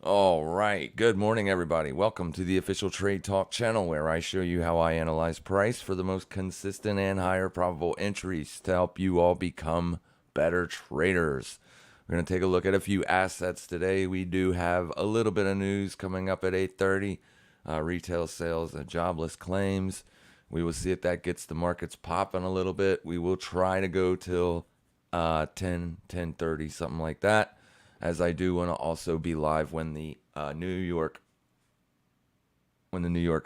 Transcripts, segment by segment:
All right. Good morning, everybody. Welcome to the official Trade Talk channel, where I show you how I analyze price for the most consistent and higher probable entries to help you all become better traders. We're going to take a look at a few assets today. We do have a little bit of news coming up at 8:30. Retail sales and jobless claims. We will see if that gets the markets popping a little bit. We will try to go till 10:30, something like that, as I do want to also be live when the New York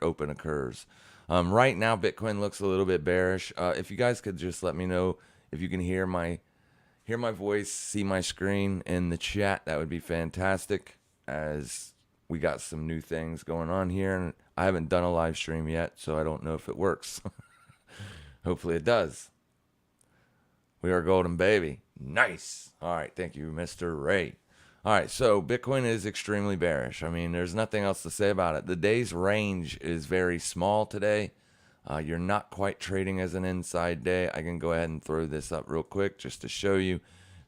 Open occurs. Right now, Bitcoin looks a little bit bearish. If you guys could just let me know if you can hear my voice, see my screen in the chat, that would be fantastic, as we got some new things going on here, and I haven't done a live stream yet, so I don't know if it works. Hopefully it does. We are golden, baby. Nice. All right. Thank you, Mr. Ray. All right. So Bitcoin is extremely bearish. I mean, there's nothing else to say about it. The day's range is very small today. You're not quite trading as an inside day. I can go ahead and throw this up real quick just to show you.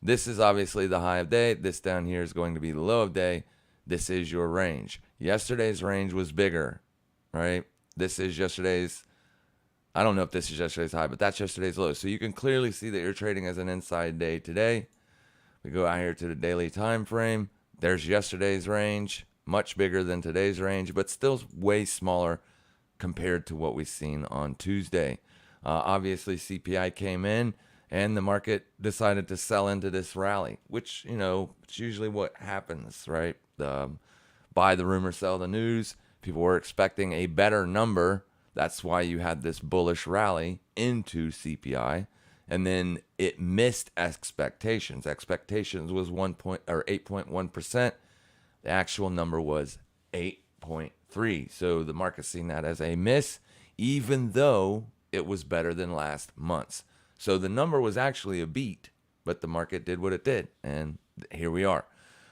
This is obviously the high of day. This down here is going to be the low of day. This is your range. Yesterday's range was bigger, right? This is yesterday's. I don't know if this is yesterday's high, but that's yesterday's low. So you can clearly see that you're trading as an inside day today. We go out here to the daily time frame. There's yesterday's range, much bigger than today's range, but still way smaller compared to what we've seen on Tuesday. Obviously, CPI came in, and the market decided to sell into this rally, which, you know, it's usually what happens, right? Buy the rumor, sell the news. People were expecting a better number. That's why you had this bullish rally into CPI, and then it missed expectations. Expectations was 8.1%. The actual number was 8.3. So the market's seen that as a miss, even though it was better than last month's. So the number was actually a beat, but the market did what it did, and here we are.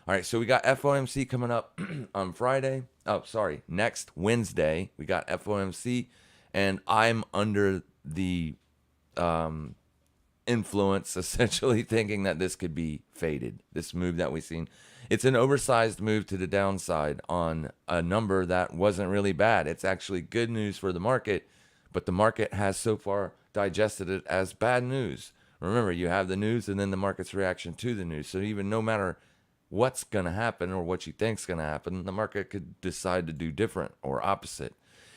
All right, so we got FOMC coming up on Friday. Oh, sorry, next Wednesday. We got FOMC, and I'm under the influence, essentially thinking that this could be faded, this move that we've seen. It's an oversized move to the downside on a number that wasn't really bad. It's actually good news for the market, but the market has so far digested it as bad news. Remember, you have the news and then the market's reaction to the news. So even no matter what's going to happen or what you think's going to happen, the market could decide to do different or opposite.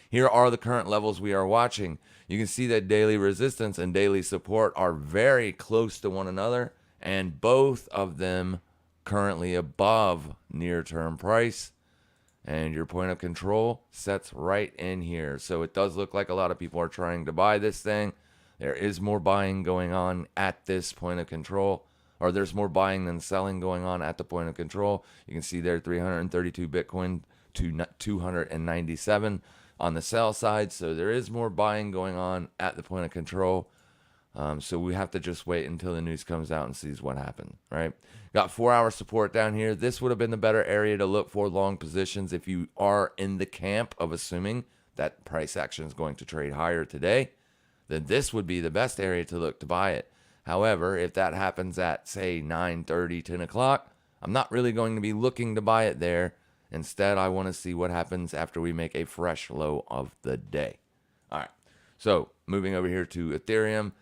Here are the current levels we are watching. You can see that daily resistance and daily support are very close to one another, and both of them currently above near-term price. And your point of control sets right in here. So it does look like a lot of people are trying to buy this thing. There is more buying going on at this point of control, or there's more buying than selling going on at the point of control. You can see there 332 Bitcoin to 297 on the sell side. So there is more buying going on at the point of control. So we have to just wait until the news comes out and sees what happened, right? Got 4-hour support down here. This would have been the better area to look for long positions if you are in the camp of assuming that price action is going to trade higher today. then this would be the best area to look to buy it. However, if that happens at, say, 9:30, 10 o'clock, I'm not really going to be looking to buy it there. Instead, I want to see what happens after we make a fresh low of the day. All right, so moving over here to Ethereum.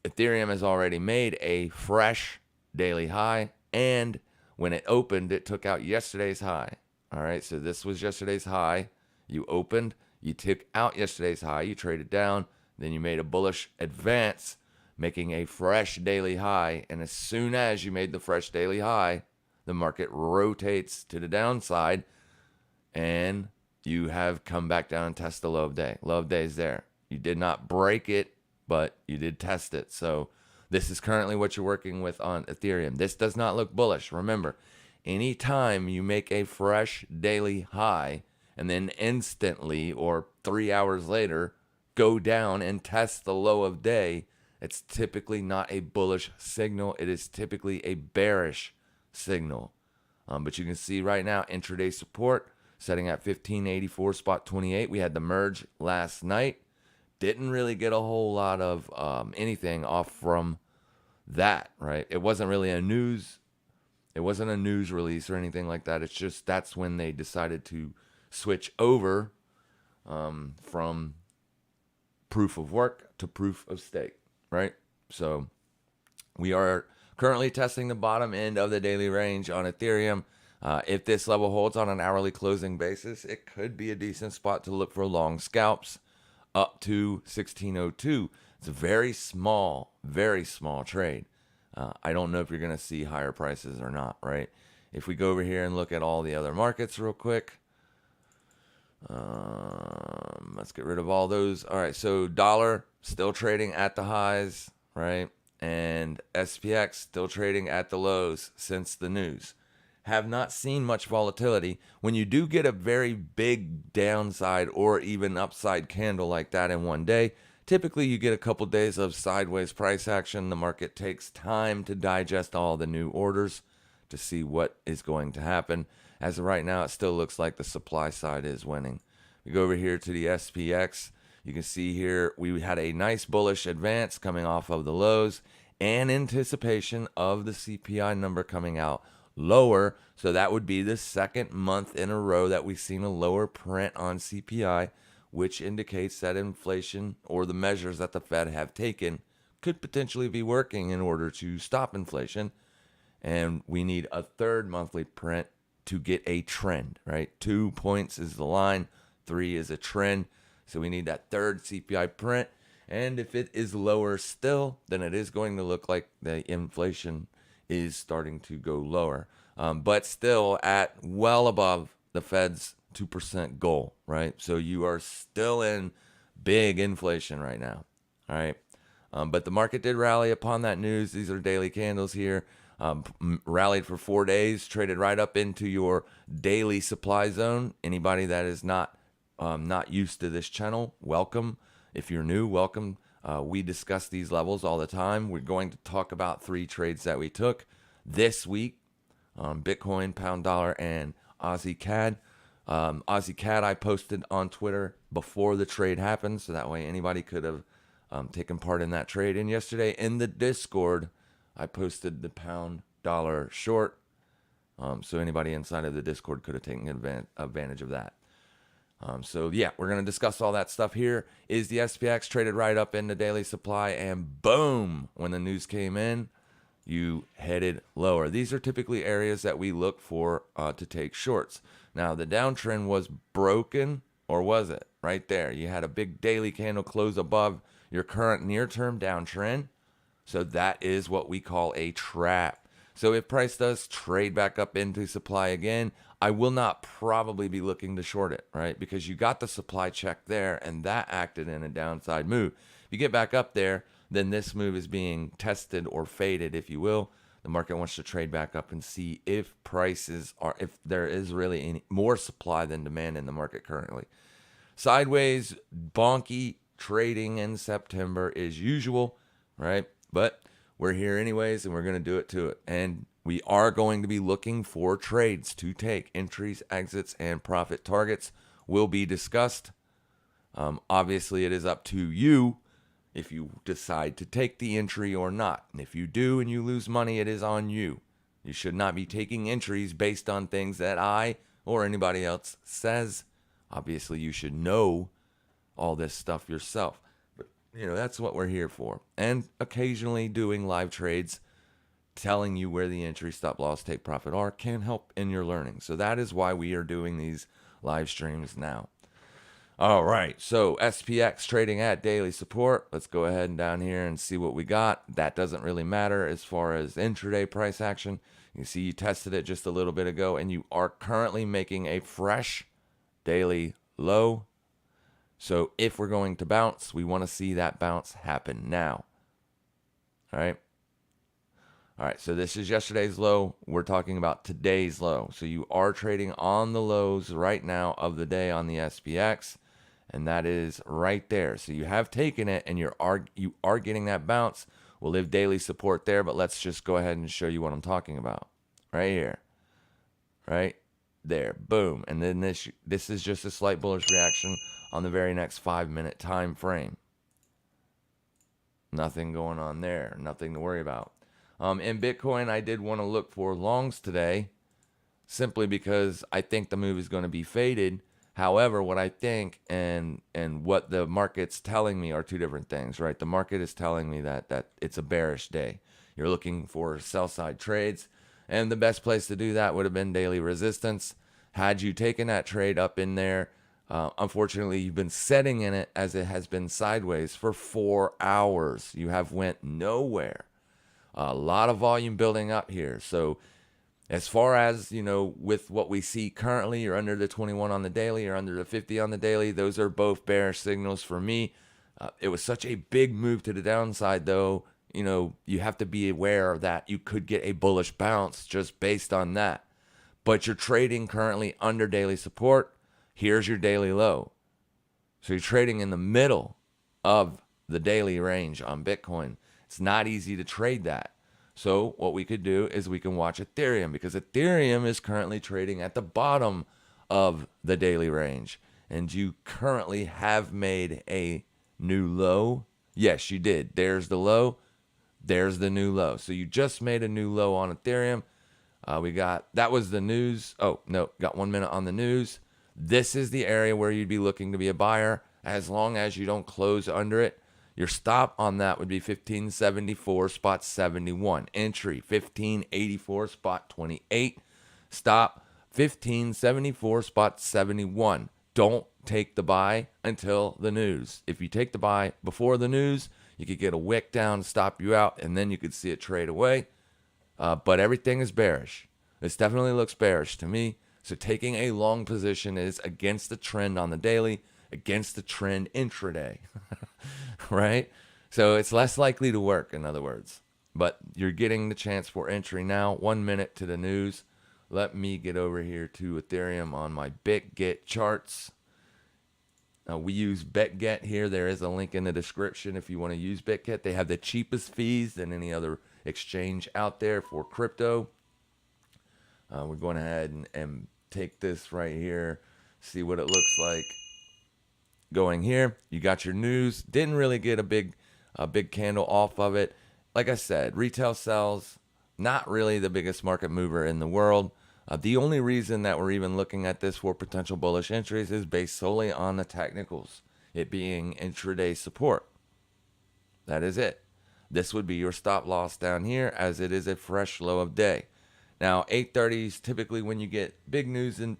Ethereum has already made a fresh daily high, and when it opened, it took out yesterday's high. All right, so this was yesterday's high. You opened, you took out yesterday's high, you traded down, then you made a bullish advance, making a fresh daily high. And as soon as you made the fresh daily high, the market rotates to the downside, and you have come back down and test the low of day. Low of day is there. You did not break it, but you did test it. So this is currently what you're working with on Ethereum. This does not look bullish. Remember, anytime you make a fresh daily high and then instantly or 3 hours later go down and test the low of day, it's typically not a bullish signal. It is typically a bearish signal. But you can see right now, intraday support setting at 1584.28. We had the merge last night. Didn't really get a whole lot of anything off from that, right? It wasn't really a news. It wasn't a news release or anything like that. It's just that's when they decided to switch over from proof of work to proof of stake, right? So we are currently testing the bottom end of the daily range on Ethereum. If this level holds on an hourly closing basis, it could be a decent spot to look for long scalps up to 1602. It's a very small trade. I don't know if you're going to see higher prices or not, right? If we go over here and look at all the other markets real quick, let's get rid of all those. All right, so dollar still trading at the highs, right? And SPX still trading at the lows since the news. Have not seen much volatility. When you do get a very big downside or even upside candle like that in one day, typically you get a couple days of sideways price action. The market takes time to digest all the new orders to see what is going to happen. As of right now, it still looks like the supply side is winning. We go over here to the SPX. You can see here we had a nice bullish advance coming off of the lows and anticipation of the CPI number coming out lower. So that would be the second month in a row that we've seen a lower print on CPI, which indicates that inflation or the measures that the Fed have taken could potentially be working in order to stop inflation. And we need a third monthly print to get a trend, right? 2 points is the line, 3 is a trend. So we need that third CPI print. And if it is lower still, then it is going to look like the inflation is starting to go lower, but still at well above the Fed's 2% goal, right? So you are still in big inflation right now, all right? But the market did rally upon that news. These are daily candles here. Rallied for 4 days, traded right up into your daily supply zone. Anybody that is not used to this channel, welcome. If you're new, welcome. We discuss these levels all the time. We're going to talk about 3 trades that we took this week: Bitcoin, pound dollar, and Aussie CAD. Aussie CAD I posted on Twitter before the trade happened, so that way anybody could have taken part in that trade. And yesterday in the Discord, I posted the pound dollar short, so anybody inside of the Discord could have taken advantage of that. So yeah, we're going to discuss all that stuff here. Is the SPX traded right up into daily supply, and boom, when the news came in, you headed lower. These are typically areas that we look for to take shorts. Now, the downtrend was broken, or was it? Right there. You had a big daily candle close above your current near-term downtrend. So that is what we call a trap. So if price does trade back up into supply again, I will not probably be looking to short it, right? Because you got the supply check there, and that acted in a downside move. If you get back up there, then this move is being tested or faded, if you will. The market wants to trade back up and see if if there is really any more supply than demand in the market currently. Sideways, bonky trading in September is usual, right? But we're here anyways, and we're going to do it to it. And we are going to be looking for trades to take. Entries, exits, and profit targets will be discussed. Obviously, it is up to you if you decide to take the entry or not. And if you do and you lose money, it is on you. You should not be taking entries based on things that I or anybody else says. Obviously, you should know all this stuff yourself. But, that's what we're here for. And occasionally doing live trades, telling you where the entry, stop loss, take profit are, can help in your learning. So that is why we are doing these live streams now. All right, so SPX trading at daily support. Let's go ahead and down here and see what we got. That doesn't really matter as far as intraday price action. You see you tested it just a little bit ago, and you are currently making a fresh daily low. So if we're going to bounce, we want to see that bounce happen now. All right. All right, so this is yesterday's low. We're talking about today's low. So you are trading on the lows right now of the day on the SPX. And that is right there. So you have taken it, and you are getting that bounce. We'll leave daily support there, but let's just go ahead and show you what I'm talking about. Right here. Right there. Boom. And then this is just a slight bullish reaction on the very next 5-minute time frame. Nothing going on there. Nothing to worry about. In Bitcoin, I did want to look for longs today, simply because I think the move is going to be faded. However, what I think and what the market's telling me are two different things, right? The market is telling me that it's a bearish day. You're looking for sell-side trades, and the best place to do that would have been daily resistance. Had you taken that trade up in there, unfortunately, you've been sitting in it as it has been sideways for 4 hours. You have went nowhere. A lot of volume building up here. So as far as, with what we see currently, you're under the 21 on the daily, you're under the 50 on the daily. Those are both bearish signals for me. It was such a big move to the downside, though. You have to be aware that you could get a bullish bounce just based on that. But you're trading currently under daily support. Here's your daily low. So you're trading in the middle of the daily range on Bitcoin. It's not easy to trade that. So what we could do is we can watch Ethereum, because Ethereum is currently trading at the bottom of the daily range. And you currently have made a new low. Yes, you did. There's the low. There's the new low. So you just made a new low on Ethereum. That was the news. Oh, no, got 1 minute on the news. This is the area where you'd be looking to be a buyer, as long as you don't close under it. Your stop on that would be 1574 spot 71. Entry 1584 spot 28. Stop 1574 spot 71. Don't take the buy until the news. If you take the buy before the news, you could get a wick down, stop you out, and then you could see it trade away. But everything is bearish. This definitely looks bearish to me. So taking a long position is against the trend on the daily, against the trend intraday. Right? So it's less likely to work, in other words. But you're getting the chance for entry now. 1 minute to the news. Let me get over here to Ethereum on my Bitget charts. We use Bitget here. There is a link in the description if you want to use Bitget. They have the cheapest fees than any other exchange out there for crypto. We're going ahead and take this right here, see what it looks like. Going here, you got your news. Didn't really get a big candle off of it. Like I said, retail sells, not really the biggest market mover in the world. The only reason that we're even looking at this for potential bullish entries is based solely on the technicals, it being intraday support. That is it. This would be your stop loss down here, as it is a fresh low of day. Now, 8:30 is typically when you get big news and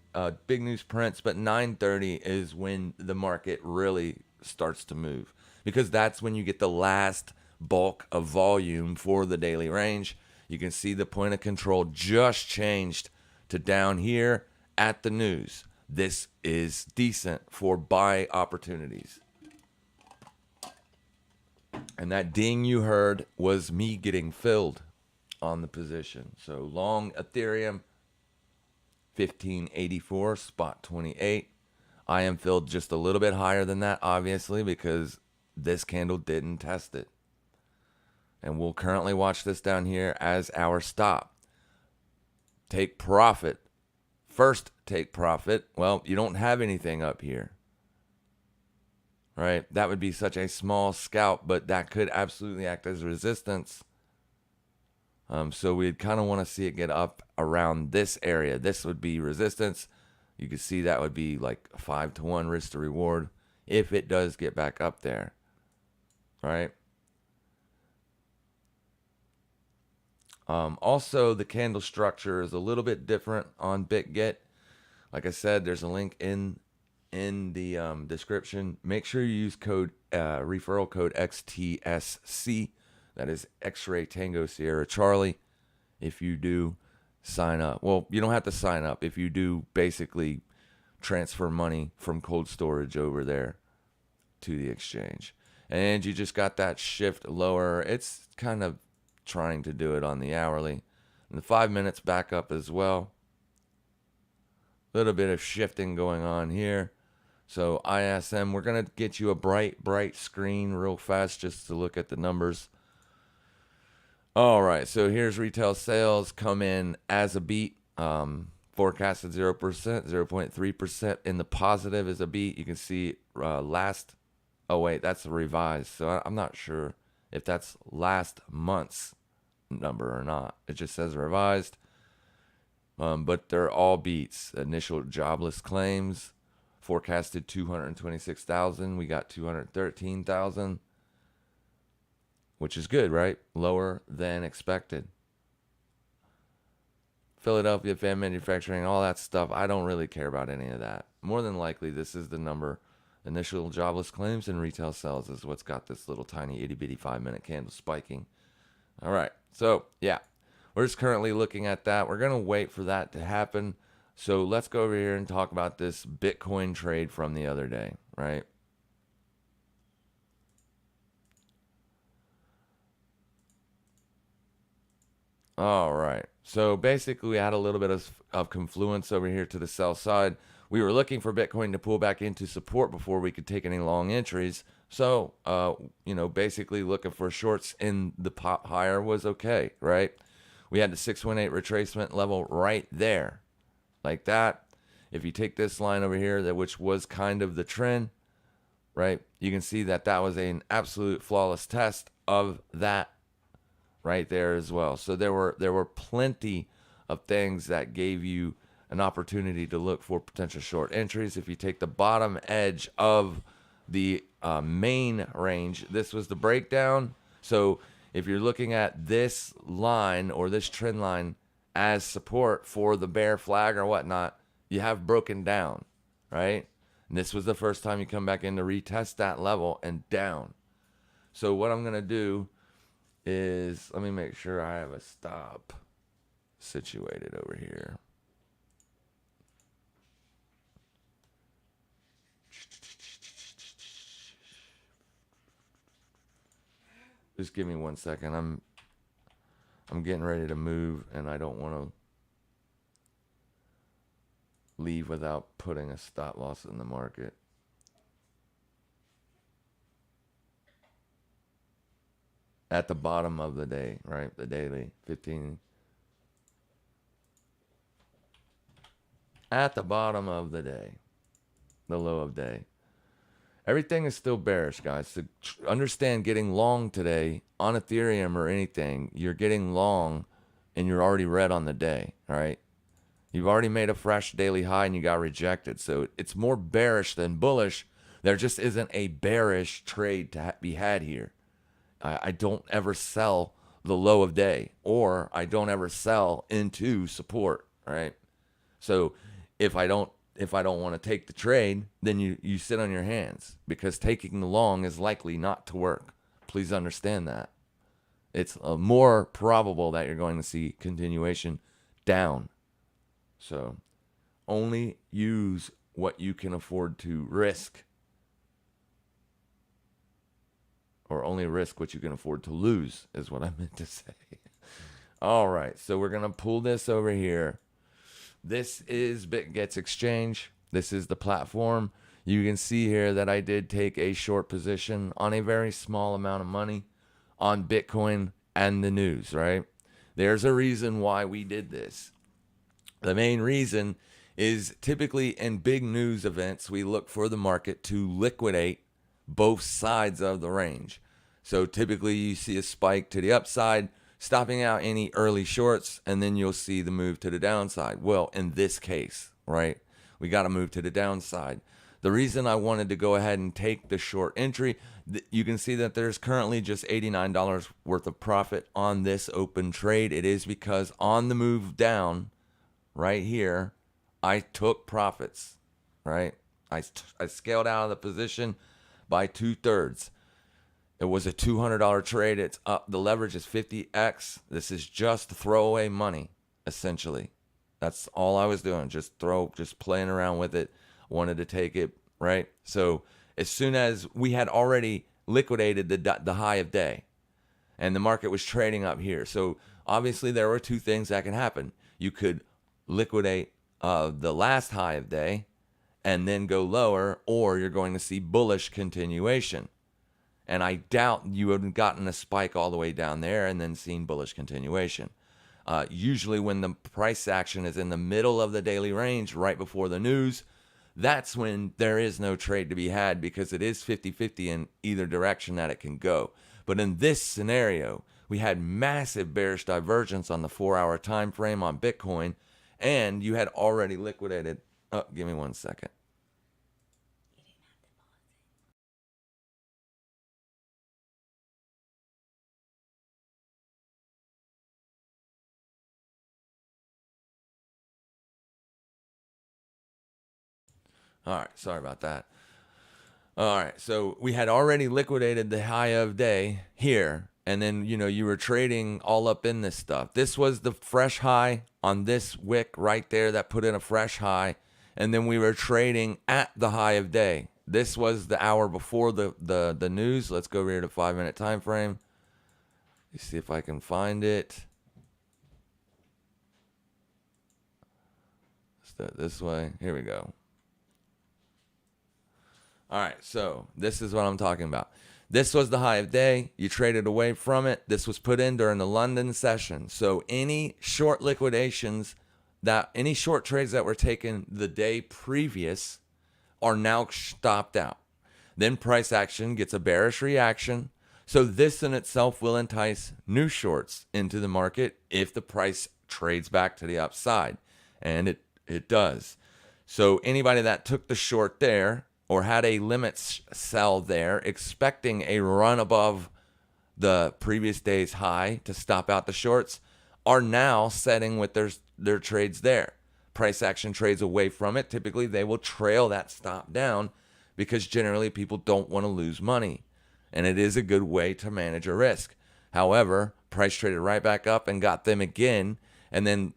big news prints, but 9:30 is when the market really starts to move, because that's when you get the last bulk of volume for the daily range. You can see the point of control just changed to down here at the news. This is decent for buy opportunities. And that ding you heard was me getting filled on the position. So long Ethereum 1584 spot 28. I am filled just a little bit higher than that, obviously, because this candle didn't test it. And we'll currently watch this down here as our stop. Take profit. First take profit. Well, you don't have anything up here, right? That would be such a small scalp, but that could absolutely act as resistance. So we'd kind of want to see it get up around this area. This would be resistance. You can see that would be like 5-to-1 risk to reward if it does get back up there, right? Also, the candle structure is a little bit different on Bitget. Like I said, there's a link in the description. Make sure you use referral code XTSC. That is X-Ray Tango Sierra Charlie. If you do sign up, well, you don't have to sign up. If you do basically transfer money from cold storage over there to the exchange, and you just got that shift lower, it's kind of trying to do it on the hourly. And the 5 minutes back up as well. A little bit of shifting going on here. So ISM, we're going to get you a bright screen real fast just to look at the numbers. All right, so here's retail sales come in as a beat. Forecasted 0%, 0.3% in the positive is a beat. You can see oh wait, that's revised. So I'm not sure if that's last month's number or not. It just says revised. But they're all beats. Initial jobless claims forecasted 226,000. We got 213,000, which is good, right? Lower than expected. Philadelphia fan manufacturing, all that stuff. I don't really care about any of that. More than likely, this is the number. Initial jobless claims and retail sales is what's got this little tiny itty bitty 5-minute candle spiking. All right. So, yeah, we're just currently looking at that. We're going to wait for that to happen. So let's go over here and talk about this Bitcoin trade from the other day, right? All right. So basically, we had a little bit of confluence over here to the sell side. We were looking for Bitcoin to pull back into support before we could take any long entries. So, basically looking for shorts in the pop higher was okay, right? We had the 618 retracement level right there, like that. If you take this line over here, which was kind of the trend, right? You can see that was an absolute flawless test of that right there as well. So there were plenty of things that gave you an opportunity to look for potential short entries. If you take the bottom edge of the main range, this was the breakdown. So if you're looking at this line or this trend line as support for the bear flag or whatnot, you have broken down, right? And this was the first time you come back in to retest that level and down. So what I'm going to do is, let me make sure I have a stop situated over here. Just give me 1 second. I'm getting ready to move, and I don't want to leave without putting a stop loss in the market. At the bottom of the day, right? The daily 15. At the bottom of the day, the low of day. Everything is still bearish, guys. So understand, getting long today on Ethereum or anything, you're getting long and you're already red on the day, all right? You've already made a fresh daily high and you got rejected. So it's more bearish than bullish. There just isn't a bearish trade to be had here. I don't ever sell the low of day, or I don't ever sell into support, right? So if I don't want to take the trade, then you sit on your hands, because taking the long is likely not to work. Please understand that. It's more probable that you're going to see continuation down. So only use what you can afford to risk, or only risk what you can afford to lose, is what I meant to say. All right, so we're going to pull this over here. This is Bitget's exchange. This is the platform. You can see here that I did take a short position on a very small amount of money on Bitcoin and the news, right? There's a reason why we did this. The main reason is typically in big news events, we look for the market to liquidate both sides of the range. So typically you see a spike to the upside, stopping out any early shorts, and then you'll see the move to the downside. Well, in this case, right, we got to move to the downside. The reason I wanted to go ahead and take the short entry, you can see that there's currently just $89 worth of profit on this open trade. It is because on the move down right here, I took profits, right? I scaled out of the position by 2/3. It was a $200 trade. It's up. The leverage is 50x. This is just throwaway money, essentially. That's all I was doing. Just playing around with it. Wanted to take it, right? So as soon as we had already liquidated the high of day, and the market was trading up here. So obviously there were two things that can happen. You could liquidate the last high of day and then go lower, or you're going to see bullish continuation. And I doubt you would have gotten a spike all the way down there and then seen bullish continuation. Usually when the price action is in the middle of the daily range right before the news, that's when there is no trade to be had, because it is 50-50 in either direction that it can go. But in this scenario, we had massive bearish divergence on the 4-hour time frame on Bitcoin, and you had already liquidated. Oh, give me 1 second. All right, sorry about that. All right, so we had already liquidated the high of day here, and then, you were trading all up in this stuff. This was the fresh high on this wick right there that put in a fresh high, and then we were trading at the high of day. This was the hour before the news. Let's go over here to 5-minute time frame. Let's see if I can find it. Let's do it this way. Here we go. All right, so this is what I'm talking about. This was the high of day. You traded away from it. This was put in during the London session. So any short liquidations, any short trades that were taken the day previous are now stopped out. Then price action gets a bearish reaction. So this in itself will entice new shorts into the market if the price trades back to the upside. And it does. So anybody that took the short there, or had a limit sell there, expecting a run above the previous day's high to stop out the shorts, are now setting with their trades there. Price action trades away from it. Typically, they will trail that stop down, because generally people don't want to lose money. And it is a good way to manage a risk. However, price traded right back up and got them again. And then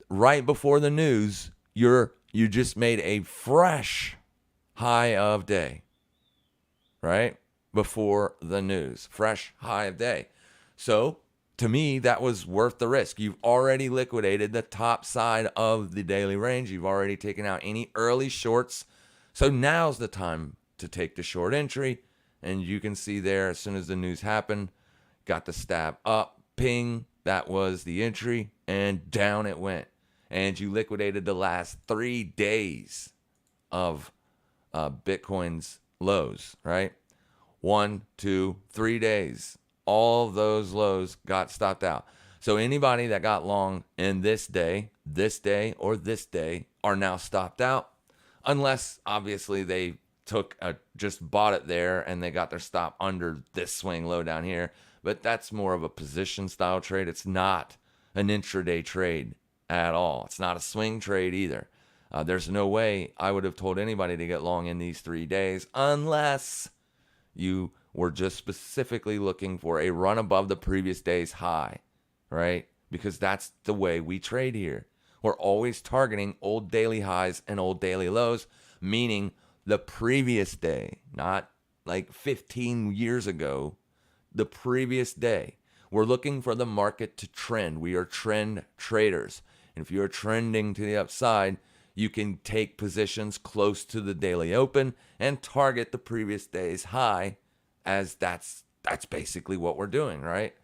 right before the news, you just made a fresh high of day, right? Before the news, fresh high of day. So to me, that was worth the risk. You've already liquidated the top side of the daily range. You've already taken out any early shorts. So now's the time to take the short entry. And you can see there, as soon as the news happened, got the stab up, ping, that was the entry, and down it went. And you liquidated the last 3 days of Bitcoin's lows, right? 1, 2, 3 days. All of those lows got stopped out. So anybody that got long in this day, or this day are now stopped out, unless obviously they just bought it there and they got their stop under this swing low down here. But that's more of a position style trade. It's not an intraday trade at all. It's not a swing trade either. There's no way I would have told anybody to get long in these 3 days unless you were just specifically looking for a run above the previous day's high, right? Because that's the way we trade here. We're always targeting old daily highs and old daily lows, meaning the previous day, not like 15 years ago, the previous day. We're looking for the market to trend. We are trend traders. And if you're trending to the upside, you can take positions close to the daily open and target the previous day's high, as that's basically what we're doing, right?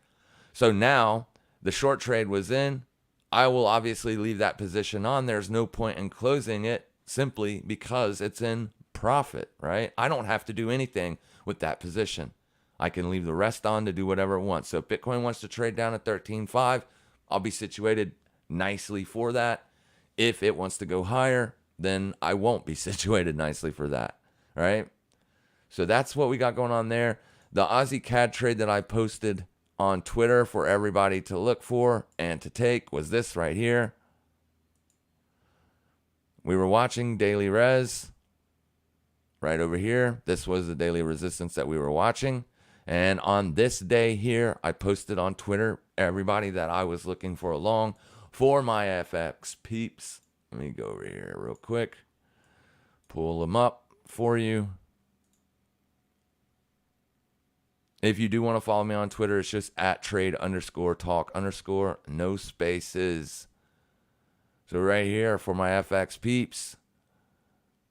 So now the short trade was in. I will obviously leave that position on. There's no point in closing it simply because it's in profit, right? I don't have to do anything with that position. I can leave the rest on to do whatever it wants. So if Bitcoin wants to trade down at 13.5, I'll be situated nicely for that. If it wants to go higher, then I won't be situated nicely for that, right? So that's what we got going on there. The Aussie CAD trade that I posted on Twitter for everybody to look for and to take was this right here. We were watching daily res right over here. This was the daily resistance that we were watching. And on this day here, I posted on Twitter everybody that I was looking for along for my FX peeps. Let me go over here real quick. Pull them up for you. If you do want to follow me on Twitter, it's just at trade_talk_, no spaces. So right here for my FX peeps,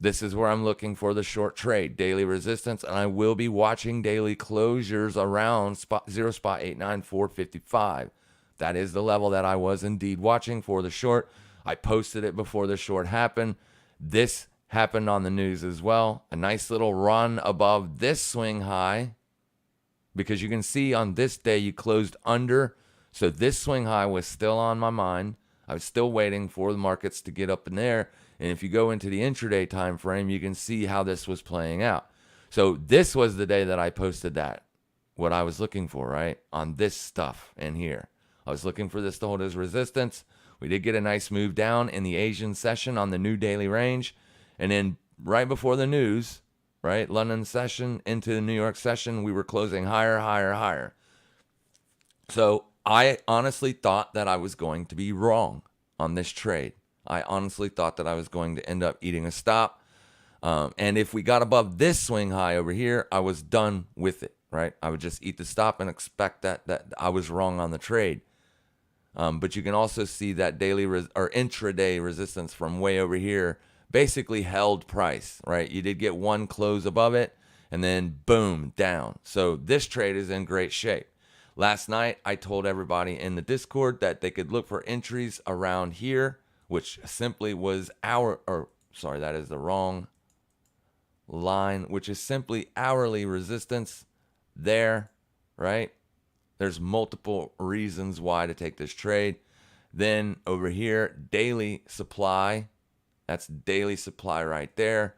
this is where I'm looking for the short trade, daily resistance, and I will be watching daily closures around 0.89455. That is the level that I was indeed watching for the short. I posted it before the short happened. This happened on the news as well. A nice little run above this swing high, because you can see on this day you closed under. So this swing high was still on my mind. I was still waiting for the markets to get up in there. And if you go into the intraday time frame, you can see how this was playing out. So this was the day that I posted that, what I was looking for, right? On this stuff in here. I was looking for this to hold as resistance. We did get a nice move down in the Asian session on the new daily range. And then right before the news, right, London session into the New York session, we were closing higher, higher, higher. So I honestly thought that I was going to be wrong on this trade. I honestly thought that I was going to end up eating a stop. And if we got above this swing high over here, I was done with it, right? I would just eat the stop and expect that I was wrong on the trade. But you can also see that daily or intraday resistance from way over here basically held price, right? You did get one close above it and then boom, down. So this trade is in great shape. Last night, I told everybody in the Discord that they could look for entries around here, which simply was that is the wrong line, which is simply hourly resistance there, right? There's multiple reasons why to take this trade. Then over here, daily supply. That's daily supply right there.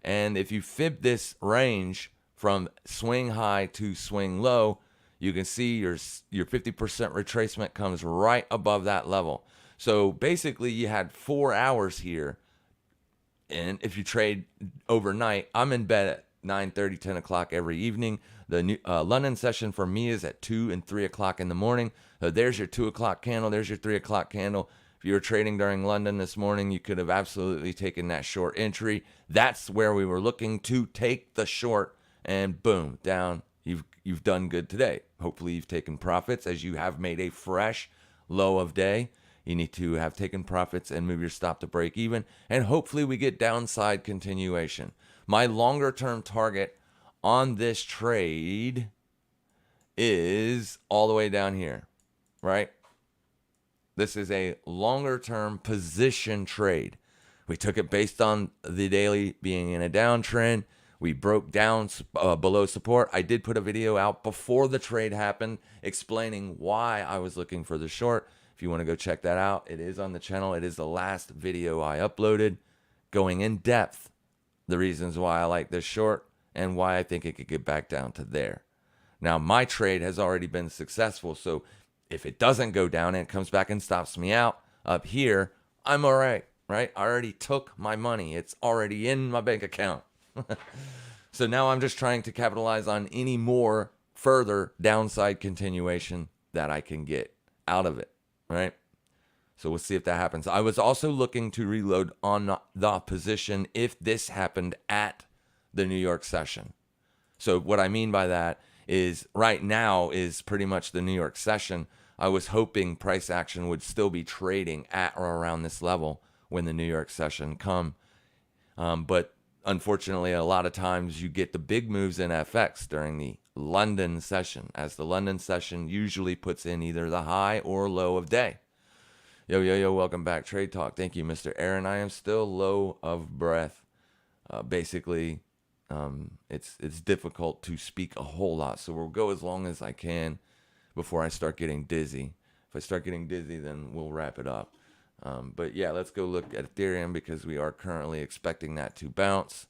And if you fib this range from swing high to swing low, you can see your 50% retracement comes right above that level. So basically you had 4 hours here. And if you trade overnight, I'm in bed at 9:30, 10 o'clock every evening. The new, London session for me is at 2 and 3 o'clock in the morning. So there's your 2 o'clock candle. There's your 3 o'clock candle. If you were trading during London this morning, you could have absolutely taken that short entry. That's where we were looking to take the short, and boom, down. You've done good today. Hopefully you've taken profits as you have made a fresh low of day. You need to have taken profits and move your stop to break even. And hopefully we get downside continuation. My longer term target on this trade is all the way down here, right? This is a longer term position trade. We took it based on the daily being in a downtrend. We broke down below support. I did put a video out before the trade happened explaining why I was looking for the short. If you want to go check that out, it is on the channel. It is the last video I uploaded, going in depth the reasons why I like this short and why I think it could get back down to there. Now, my trade has already been successful, so if it doesn't go down and it comes back and stops me out up here, I'm all right? I already took my money. It's already in my bank account. So now I'm just trying to capitalize on any more further downside continuation that I can get out of it, right? So we'll see if that happens. I was also looking to reload on the position if this happened at the New York session. So what I mean by that is right now is pretty much the New York session. I was hoping price action would still be trading at or around this level when the New York session come. But unfortunately, a lot of times you get the big moves in FX during the London session, as the London session usually puts in either the high or low of day. Yo, welcome back. Trade Talk. Thank you, Mr. Aaron. I am still low of breath. Basically, It's difficult to speak a whole lot. So we'll go as long as I can before I start getting dizzy. If I start getting dizzy, then we'll wrap it up. But yeah, let's go look at Ethereum because we are currently expecting that to bounce.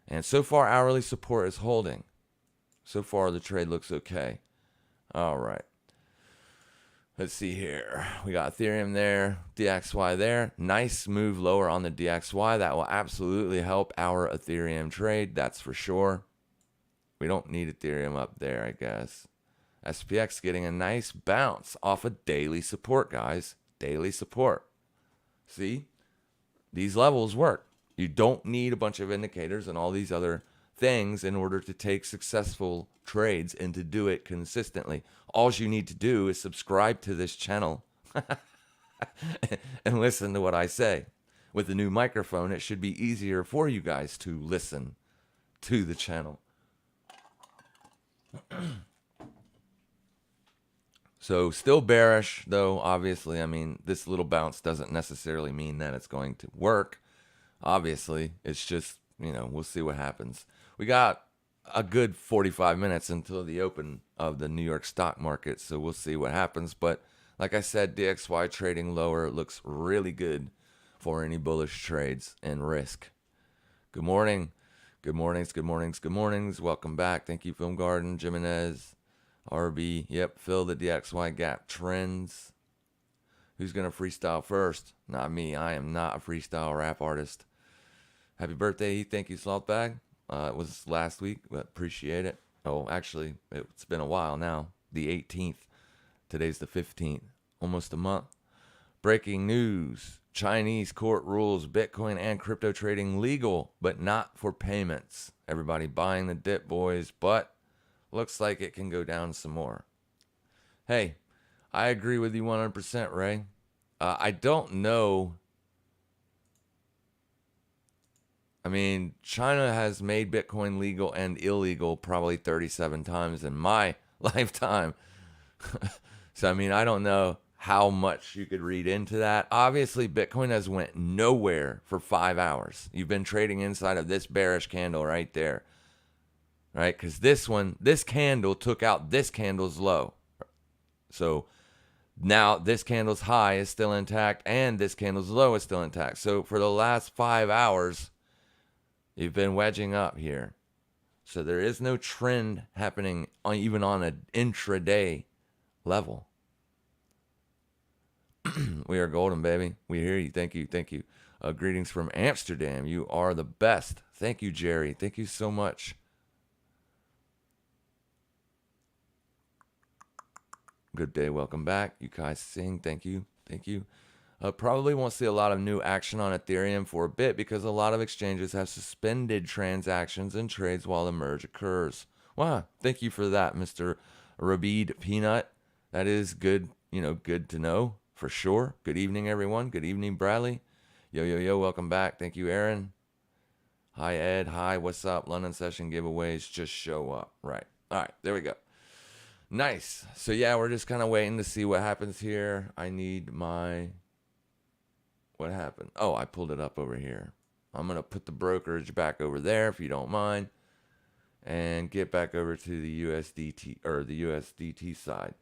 And so far, hourly support is holding. So far, the trade looks okay. All right. Let's see here. We got Ethereum there, DXY there. Nice move lower on the DXY. That will absolutely help our Ethereum trade. That's for sure. We don't need Ethereum up there, I guess. SPX getting a nice bounce off of daily support, guys. Daily support. See? These levels work. You don't need a bunch of indicators and all these other things in order to take successful trades and to do it consistently. All you need to do is subscribe to this channel and listen to what I say. With the new microphone, it should be easier for you guys to listen to the channel. So still bearish, though, obviously. I mean, this little bounce doesn't necessarily mean that it's going to work. Obviously, it's just, we'll see what happens. We got a good 45 minutes until the open of the New York stock market, so we'll see what happens. But like I said, DXY trading lower looks really good for any bullish trades and risk. Good morning. Good mornings, good mornings, good mornings. Welcome back. Thank you, Film Garden, Jimenez, RB. Yep, fill the DXY gap trends. Who's going to freestyle first? Not me. I am not a freestyle rap artist. Happy birthday, thank you, Saltbag. It was last week, but appreciate it. Oh, actually, it's been a while now. The 18th. Today's the 15th. Almost a month. Breaking news. Chinese court rules Bitcoin and crypto trading legal, but not for payments. Everybody buying the dip, boys, but looks like it can go down some more. Hey, I agree with you 100%, Ray. I don't know. I mean, China has made Bitcoin legal and illegal probably 37 times in my lifetime. So, I mean, I don't know how much you could read into that. Obviously, Bitcoin has went nowhere for 5 hours. You've been trading inside of this bearish candle right there. Right? Because this candle took out this candle's low. So now this candle's high is still intact and this candle's low is still intact. So for the last 5 hours, you've been wedging up here. So there is no trend happening even on an intraday level. We are golden, baby. We hear you. Thank you. Thank you. Greetings from Amsterdam. You are the best. Thank you, Jerry. Thank you so much. Good day. Welcome back. You guys sing. Thank you. Thank you. Probably won't see a lot of new action on Ethereum for a bit because a lot of exchanges have suspended transactions and trades while the merge occurs. Wow. Thank you for that, Mr. Rabid Peanut. That is good, good to know for sure. Good evening, everyone. Good evening, Bradley. Yo, yo, yo. Welcome back. Thank you, Aaron. Hi, Ed. Hi. What's up? London session giveaways. Just show up. Right. All right. There we go. Nice. So, yeah, we're just kind of waiting to see what happens here. I need my... What happened? Oh, I pulled it up over here. I'm going to put the brokerage back over there if you don't mind and get back over to the USDT or the USDT side.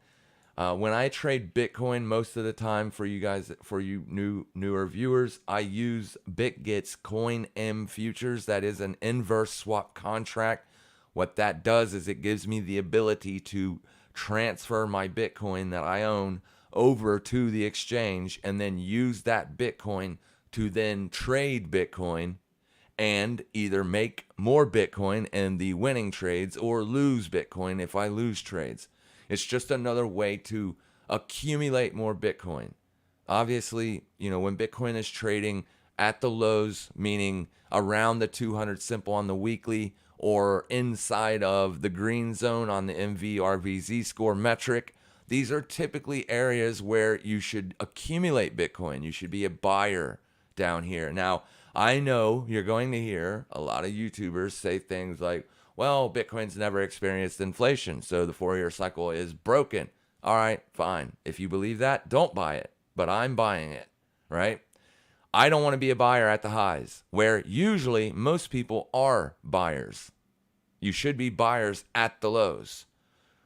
When I trade Bitcoin, most of the time for you guys, for you newer viewers, I use Bitget's Coin M futures. That is an inverse swap contract. What that does is it gives me the ability to transfer my Bitcoin that I own over to the exchange and then use that Bitcoin to then trade Bitcoin and either make more Bitcoin in the winning trades or lose Bitcoin if I lose trades. It's just another way to accumulate more Bitcoin. Obviously, when Bitcoin is trading at the lows, meaning around the 200 simple on the weekly or inside of the green zone on the MV/RVZ score metric, these are typically areas where you should accumulate Bitcoin. You should be a buyer down here. Now, I know you're going to hear a lot of YouTubers say things like, well, Bitcoin's never experienced inflation, so the 4-year cycle is broken. All right, fine. If you believe that, don't buy it. But I'm buying it, right? I don't want to be a buyer at the highs, where usually most people are buyers. You should be buyers at the lows.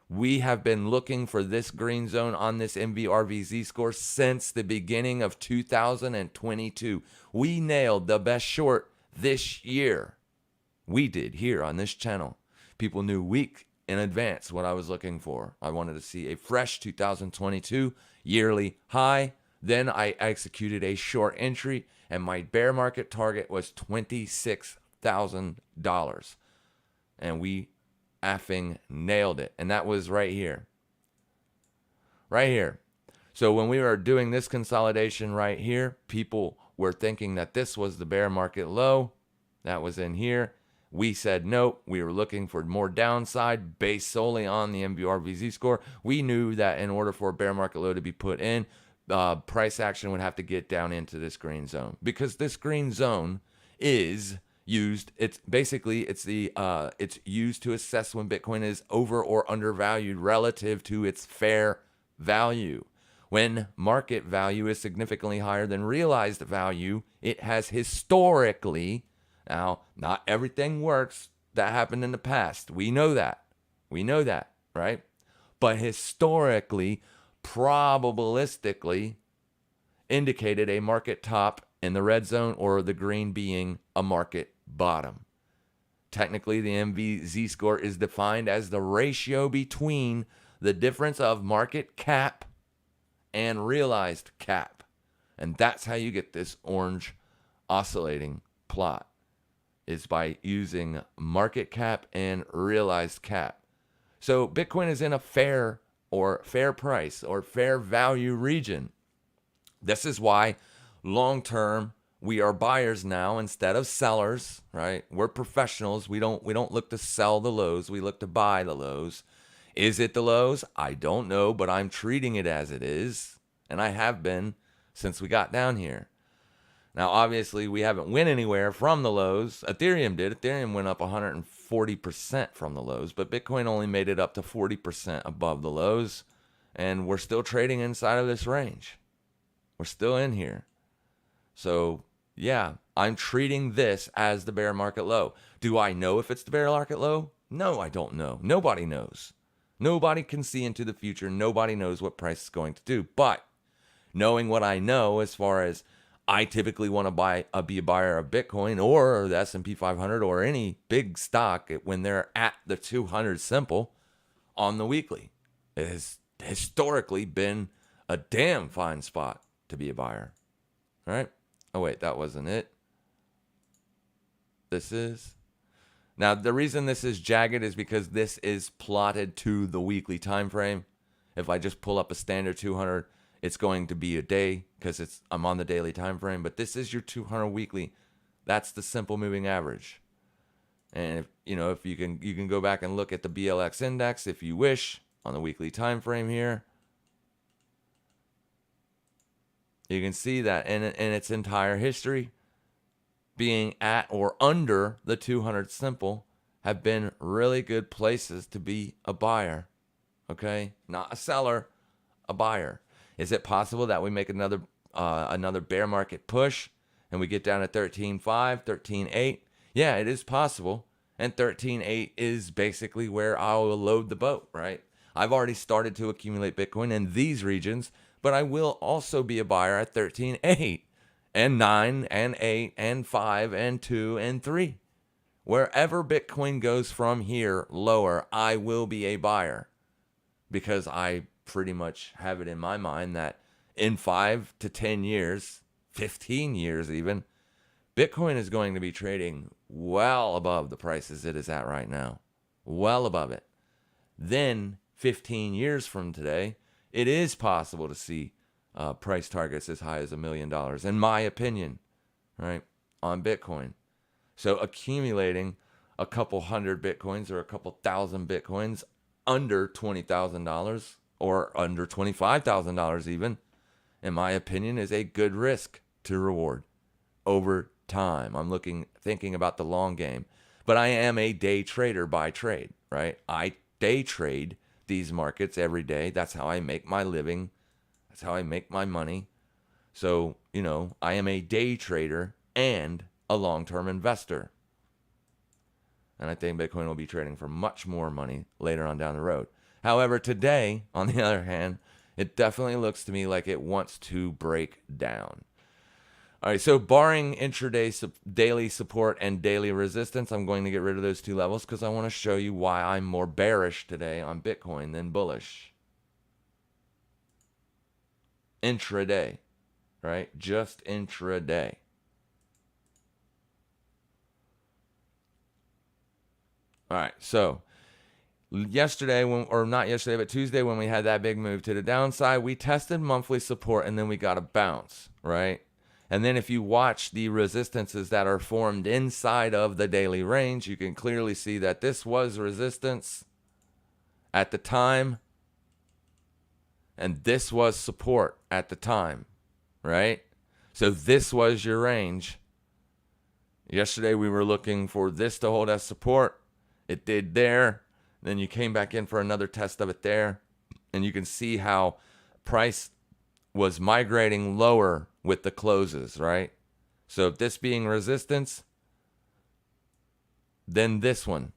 We have been looking for this green zone on this MVRVZ score since the beginning of 2022. We nailed the best short this year. We did here on this channel. People knew week in advance what I was looking for. I wanted to see a fresh 2022 yearly high. Then I executed a short entry, and my bear market target was $26,000. And we effing nailed it. And that was right here. Right here. So when we were doing this consolidation right here, people were thinking that this was the bear market low. That was in here. We said nope. We were looking for more downside based solely on the MVRVZ score. We knew that in order for a bear market low to be put in, price action would have to get down into this green zone, because this green zone is used. It's used to assess when Bitcoin is over or undervalued relative to its fair value. When market value is significantly higher than realized value, it has historically, now not everything works that happened in the past. We know that, right? But historically, probabilistically indicated a market top in the red zone, or the green being a market bottom. Technically, the MVZ score is defined as the ratio between the difference of market cap and realized cap. And that's how you get this orange oscillating plot, is by using market cap and realized cap. So Bitcoin is in a fair price or fair value region. This is why long term we are buyers now instead of sellers, right? We're professionals. We don't look to sell the lows. We look to buy the lows. Is it the lows? I don't know, but I'm treating it as it is, and I have been since we got down here. Now, obviously, we haven't went anywhere from the lows. Ethereum did. Ethereum went up 140% from the lows, but Bitcoin only made it up to 40% above the lows, and we're still trading inside of this range. We're still in here. So, yeah, I'm treating this as the bear market low. Do I know if it's the bear market low? No, I don't know. Nobody knows. Nobody can see into the future. Nobody knows what price is going to do. But knowing what I know, as far as I typically want to be a buyer of Bitcoin or the S&P 500 or any big stock when they're at the 200 simple on the weekly. It has historically been a damn fine spot to be a buyer. All right. Oh, wait, that wasn't it. This is. Now, the reason this is jagged is because this is plotted to the weekly time frame. If I just pull up a standard 200, it's going to be a day because I'm on the daily time frame. But this is your 200 weekly. That's the simple moving average. And if you can go back and look at the BLX index if you wish on the weekly time frame here. You can see that in its entire history, being at or under the 200 simple have been really good places to be a buyer. Okay? Not a seller, a buyer. Is it possible that we make another bear market push and we get down to 13.5, 13.8? Yeah, it is possible. And 13.8 is basically where I will load the boat, right? I've already started to accumulate Bitcoin in these regions, but I will also be a buyer at 13.8 and 9 and 8 and 5 and 2 and 3. Wherever Bitcoin goes from here lower, I will be a buyer, because I pretty much have it in my mind that in 5 to 10 years, 15 years even, Bitcoin is going to be trading well above the prices it is at right now. Well above it. Then 15 years from today, it is possible to see price targets as high as $1 million, in my opinion, right, on Bitcoin. So accumulating a couple hundred Bitcoins or a couple thousand Bitcoins under $20,000 or under $25,000 even, in my opinion, is a good risk to reward over time. I'm thinking about the long game. But I am a day trader by trade, right? I day trade these markets every day. That's how I make my living. That's how I make my money. So, you know, I am a day trader and a long-term investor. And I think Bitcoin will be trading for much more money later on down the road. However, today, on the other hand, it definitely looks to me like it wants to break down. All right, so barring intraday daily support and daily resistance, I'm going to get rid of those two levels because I want to show you why I'm more bearish today on Bitcoin than bullish. Intraday, right? Just intraday. All right, so yesterday, or not yesterday, but Tuesday, when we had that big move to the downside, we tested monthly support and then we got a bounce, right? And then if you watch the resistances that are formed inside of the daily range, you can clearly see that this was resistance at the time, and this was support at the time, right? So this was your range. Yesterday, we were looking for this to hold as support. It did there. Then you came back in for another test of it there. And you can see how price was migrating lower with the closes, right? So this being resistance, then this one.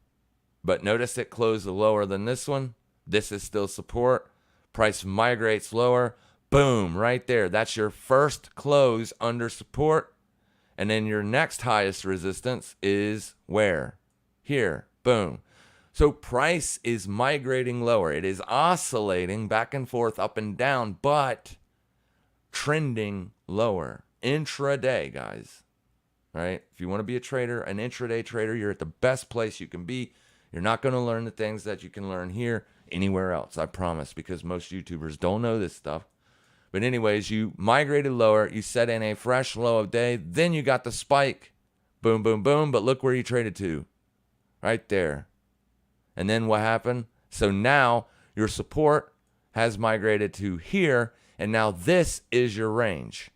But notice it closed lower than this one. This is still support. Price migrates lower. Boom, right there. That's your first close under support. And then your next highest resistance is where? Here. Boom. So price is migrating lower. It is oscillating back and forth, up and down, but trending lower. Intraday, guys. Right? If you want to be a trader, an intraday trader, you're at the best place you can be. You're not going to learn the things that you can learn here anywhere else, I promise, because most YouTubers don't know this stuff. But anyways, you migrated lower, you set in a fresh low of day, then you got the spike. Boom, boom, boom, but look where you traded to. Right there. And then what happened? So now your support has migrated to here, and now this is your range.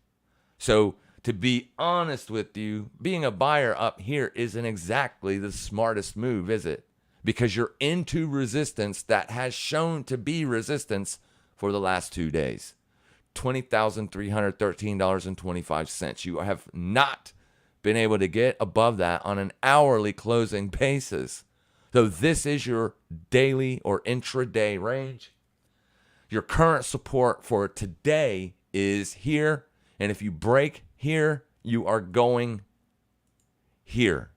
So to be honest with you, being a buyer up here isn't exactly the smartest move, is it? Because you're into resistance that has shown to be resistance for the last 2 days. $20,313.25. You have not been able to get above that on an hourly closing basis. So this is your daily or intraday range. Your current support for today is here. And if you break here, you are going here,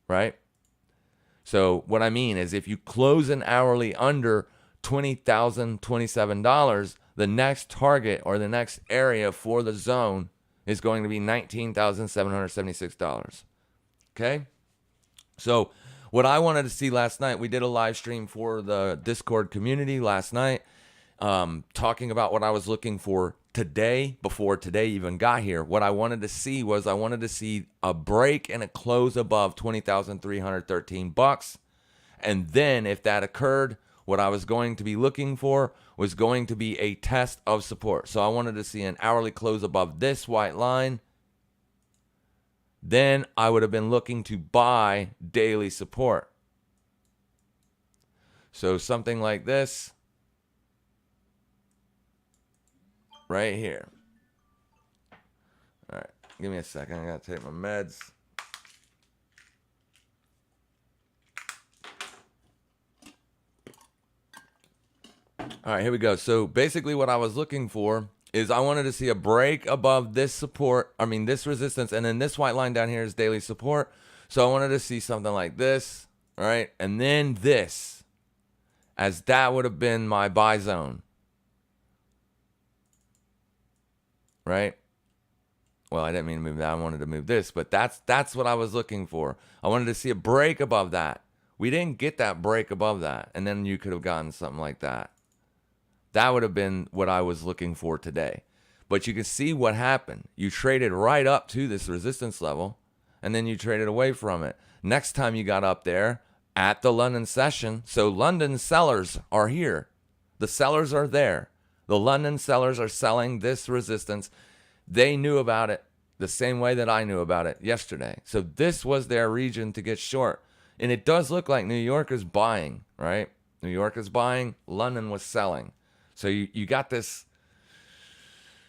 right? So what I mean is if you close an hourly under $20,027, the next target or the next area for the zone is going to be $19,776. Okay? So what I wanted to see last night, we did a live stream for the Discord community last night, talking about what I was looking for today, before today even got here. What I wanted to see was a break and a close above $20,313. And then if that occurred, what I was going to be looking for was going to be a test of support. So I wanted to see an hourly close above this white line. Then I would have been looking to buy daily support. So something like this right here. All right, give me a second. I got to take my meds. All right, here we go. So basically what I was looking for is I wanted to see a break above this support, this resistance, and then this white line down here is daily support. So I wanted to see something like this, all right? And then this, as that would have been my buy zone, right? Well, I didn't mean to move that. I wanted to move this, but that's what I was looking for. I wanted to see a break above that. We didn't get that break above that, and then you could have gotten something like that. That would have been what I was looking for today. But you can see what happened. You traded right up to this resistance level, and then you traded away from it. Next time you got up there at the London session, so London sellers are here. The sellers are there. The London sellers are selling this resistance. They knew about it the same way that I knew about it yesterday. So this was their region to get short. And it does look like New York is buying, right? New York is buying. London was selling. So you got this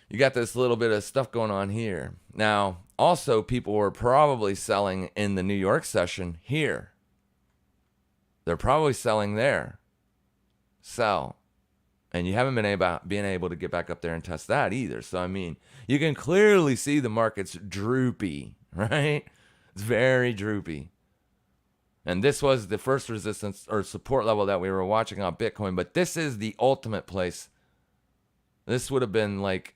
you got this little bit of stuff going on here. Now, also, people were probably selling in the New York session here. They're probably selling there. Sell. And you haven't been able to get back up there and test that either. So, I mean, you can clearly see the market's droopy, right? It's very droopy. And this was the first resistance or support level that we were watching on Bitcoin. But this is the ultimate place. This would have been like,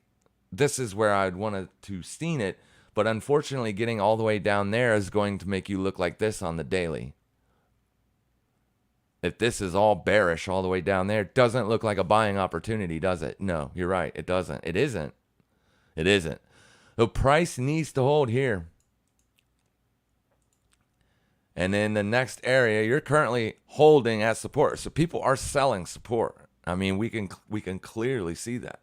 this is where I'd wanted to seen it. But unfortunately, getting all the way down there is going to make you look like this on the daily. If this is all bearish all the way down there, it doesn't look like a buying opportunity, does it? No, you're right. It doesn't. It isn't. It isn't. The price needs to hold here. And in the next area, you're currently holding at support. So people are selling support. I mean, we can clearly see that.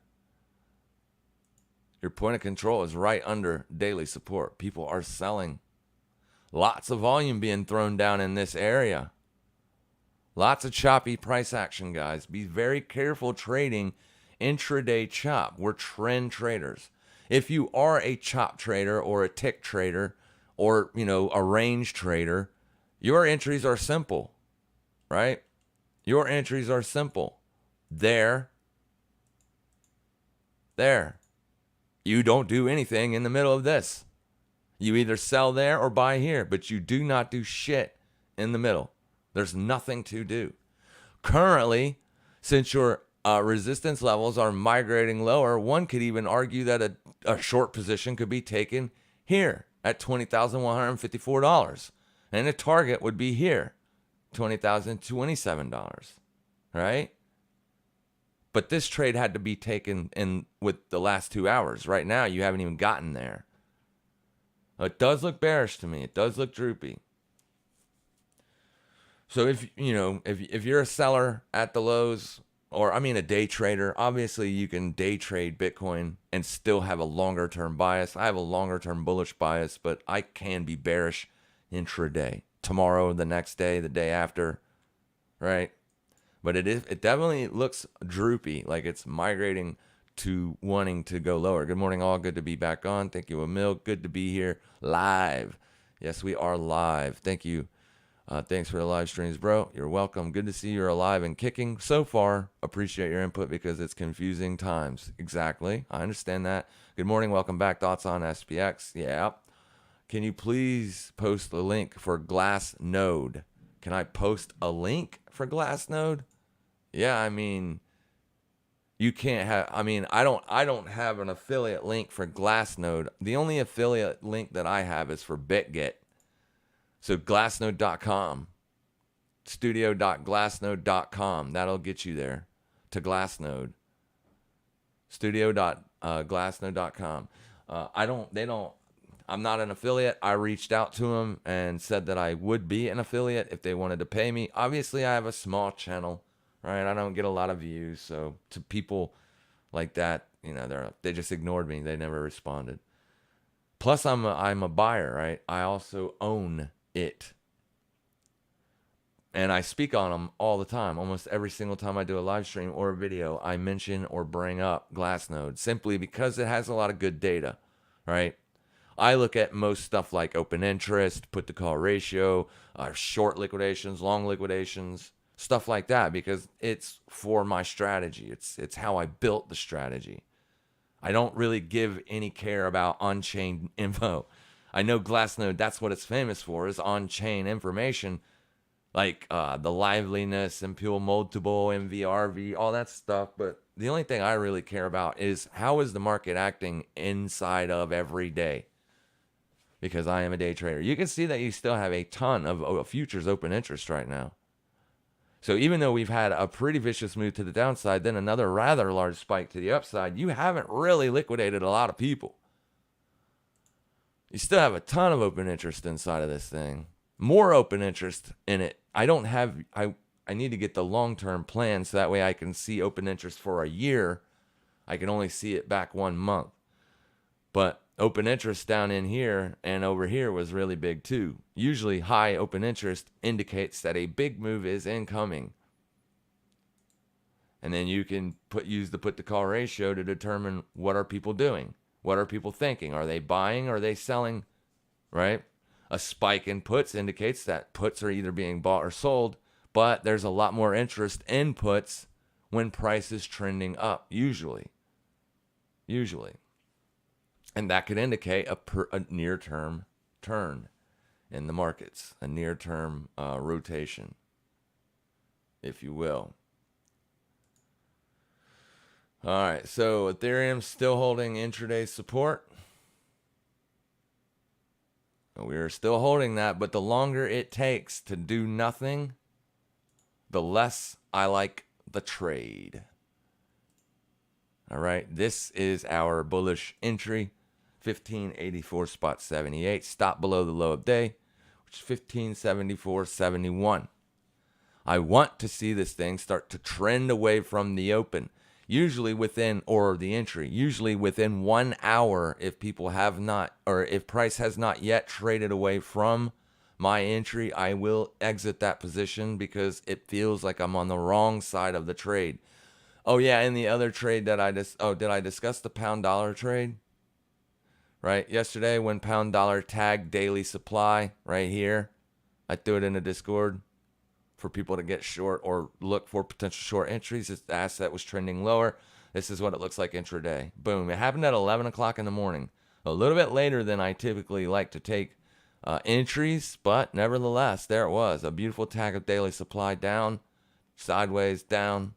Your point of control is right under daily support. People are selling. Lots of volume being thrown down in this area. Lots of choppy price action, guys. Be very careful trading intraday chop. We're trend traders. If you are a chop trader or a tick trader or, a range trader, your entries are simple, right? Your entries are simple. There. You don't do anything in the middle of this. You either sell there or buy here, but you do not do shit in the middle. There's nothing to do. Currently, since your resistance levels are migrating lower, one could even argue that a short position could be taken here at $20,154. And the target would be here, $20,027, right? But this trade had to be taken in with the last 2 hours. Right now, you haven't even gotten there. It does look bearish to me. It does look droopy. So if you're a seller at the lows, or a day trader, obviously you can day trade Bitcoin and still have a longer term bias. I have a longer term bullish bias, but I can be bearish intraday. Tomorrow, the next day, the day after, right? But it definitely looks droopy, like it's migrating to wanting to go lower. Good morning, all. Good to be back on. Thank you, Emil. Good to be here live. Yes, we are live. Thank you. Thanks for the live streams, bro. You're welcome. Good to see you're alive and kicking so far. Appreciate your input because it's confusing times. Exactly. I understand that. Good morning. Welcome back. Thoughts on SPX? Yeah. Can you please post the link for Glassnode? Can I post a link for Glassnode? Yeah, you can't have, I don't have an affiliate link for Glassnode. The only affiliate link that I have is for Bitget. So glassnode.com, studio.glassnode.com. That'll get you there to Glassnode. Studio.glassnode.com. I'm not an affiliate. I reached out to them and said that I would be an affiliate if they wanted to pay me. Obviously, I have a small channel, right? I don't get a lot of views. So to people like that, they just ignored me. They never responded. Plus, I'm a buyer, right? I also own it. And I speak on them all the time. Almost every single time I do a live stream or a video, I mention or bring up Glassnode simply because it has a lot of good data, right? I look at most stuff like open interest, put to call ratio, short liquidations, long liquidations, stuff like that, because it's for my strategy. It's how I built the strategy. I don't really give any care about on-chain info. I know Glassnode, that's what it's famous for, is on-chain information, like the liveliness, impure multiple, MVRV, all that stuff. But the only thing I really care about is how is the market acting inside of every day? Because I am a day trader. You can see that you still have a ton of futures open interest right now. So even though we've had a pretty vicious move to the downside, then another rather large spike to the upside, you haven't really liquidated a lot of people. You still have a ton of open interest inside of this thing. More open interest in it. I need to get the long-term plan so that way I can see open interest for a year. I can only see it back 1 month. But open interest down in here and over here was really big too. Usually high open interest indicates that a big move is incoming. And then you can use the put to call ratio to determine what are people doing? What are people thinking? Are they buying? Are they selling? Right? A spike in puts indicates that puts are either being bought or sold, but there's a lot more interest in puts when price is trending up, usually. And that could indicate a near-term turn in the markets, a near-term rotation, if you will. All right, so Ethereum's still holding intraday support. We're still holding that, but the longer it takes to do nothing, the less I like the trade. All right, this is our bullish entry, 1584.78. Stop below the low of day, which is 1574.71. I want to see this thing start to trend away from the open. Usually within, or the entry, usually within 1 hour, if people have not, or if price has not yet traded away from my entry, I will exit that position because it feels like I'm on the wrong side of the trade. Oh yeah, and the other trade that did I discuss the pound dollar trade? Right, yesterday when pound dollar tagged daily supply right here, I threw it in the Discord for people to get short or look for potential short entries. This asset was trending lower. This is what it looks like intraday. Boom. It happened at 11 o'clock in the morning. A little bit later than I typically like to take entries, but nevertheless, there it was. A beautiful tag of daily supply down, sideways, down,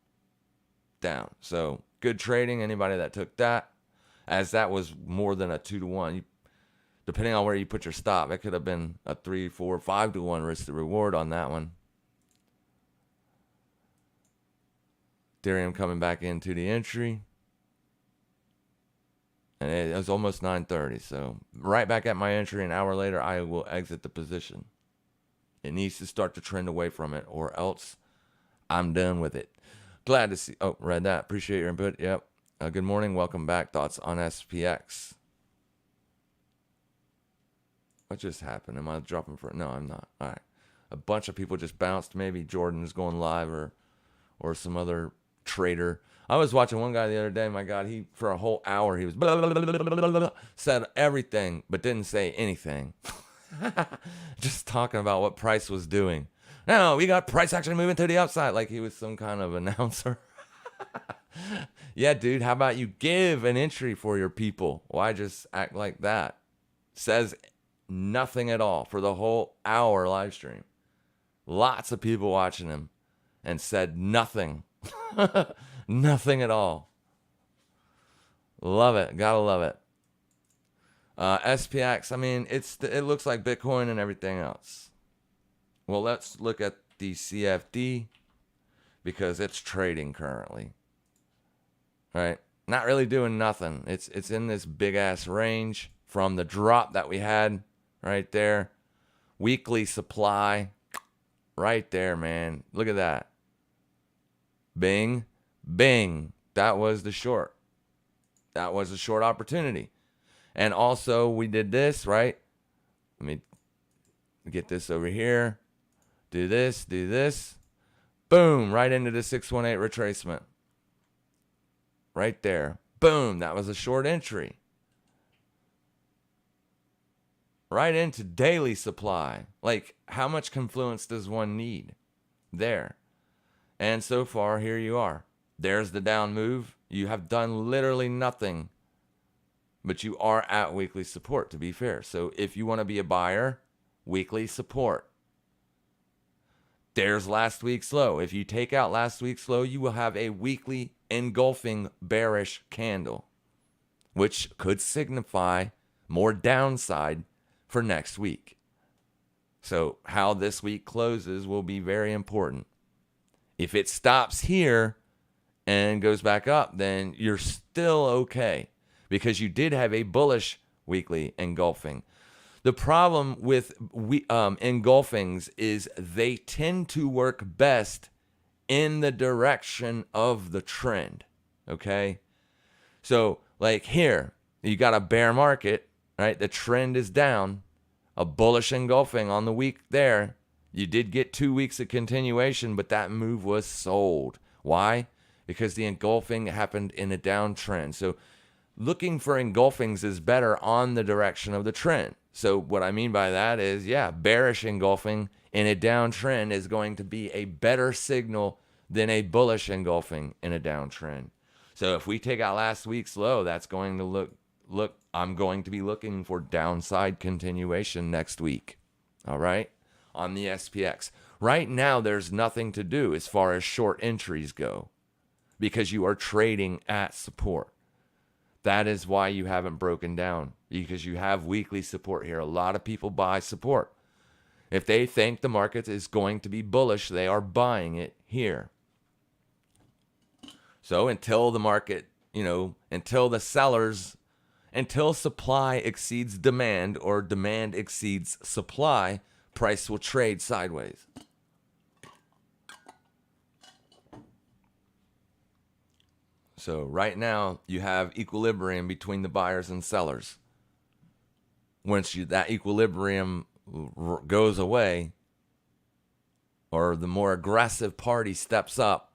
down. So good trading. Anybody that took that, as that was more than a 2-to-1. Depending on where you put your stop, it could have been a 3, 4, 5-to-1 risk to reward on that one. Ethereum coming back into the entry. And it was almost 9:30. So right back at my entry, an hour later, I will exit the position. It needs to start to trend away from it, or else I'm done with it. Glad to see. Oh, read that. Appreciate your input. Yep. Good morning. Welcome back. Thoughts on SPX? What just happened? Am I dropping for? No, I'm not. All right. A bunch of people just bounced. Maybe Jordan's going live or some other trader. I was watching one guy the other day. My God, he for a whole hour he was blah, blah, blah, blah, blah, blah, said everything but didn't say anything. Just talking about what price was doing. No, we got price actually moving to the upside, like he was some kind of announcer. Yeah, dude. How about you give an entry for your people? Why just act like that? Says nothing at all for the whole hour live stream. Lots of people watching him and said nothing. Nothing at all. Love it. Gotta love it. SPX, I mean, it looks like Bitcoin and everything else. Well, let's look at the CFD because it's trading currently. Right? Not really doing nothing. It's in this big ass range from the drop that we had right there. Weekly supply right there, man. Look at that. Bing, bing. That was the short. That was a short opportunity. And also we did this, right? Let me get this over here. Do this, do this. Boom, right into the 618 retracement. Right there. Boom, that was a short entry. Right into daily supply. Like, how much confluence does one need? There. And so far, here you are. There's the down move. You have done literally nothing, but you are at weekly support, to be fair. So if you want to be a buyer, weekly support. There's last week's low. If you take out last week's low, you will have a weekly engulfing bearish candle, which could signify more downside for next week. So how this week closes will be very important. If it stops here and goes back up, then you're still okay because you did have a bullish weekly engulfing. The problem with engulfings is they tend to work best in the direction of the trend, okay? So like here, you got a bear market, right? The trend is down, a bullish engulfing on the week there. You did get 2 weeks of continuation, but that move was sold. Why? because the engulfing happened in a downtrend. So looking for engulfings is better on the direction of the trend. So what I mean by that is, yeah, bearish engulfing in a downtrend is going to be a better signal than a bullish engulfing in a downtrend. So if we take out last week's low, that's going to look, I'm going to be looking for downside continuation next week. All right, on the SPX. Right now, there's nothing to do as far as short entries go because you are trading at support. That is why you haven't broken down, because you have weekly support here. A lot of people buy support. If they think the market is going to be bullish, they are buying it here. So until the market, until supply exceeds demand or demand exceeds supply, price will trade sideways. So right now you have equilibrium between the buyers and sellers. Once that equilibrium goes away, or the more aggressive party steps up,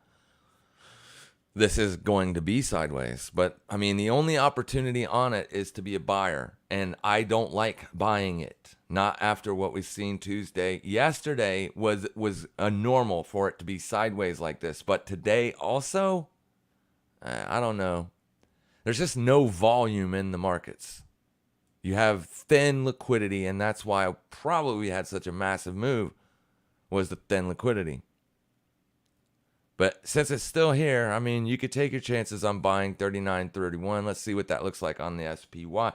this is going to be sideways. But I mean, the only opportunity on it is to be a buyer, and I don't like buying it. Not after what we've seen Tuesday. Yesterday was a normal for it to be sideways like this, but today also, I don't know. There's just no volume in the markets. You have thin liquidity, and that's why probably we had such a massive move, was the thin liquidity. But since it's still here, I mean, you could take your chances on buying 39.31. Let's see what that looks like on the SPY.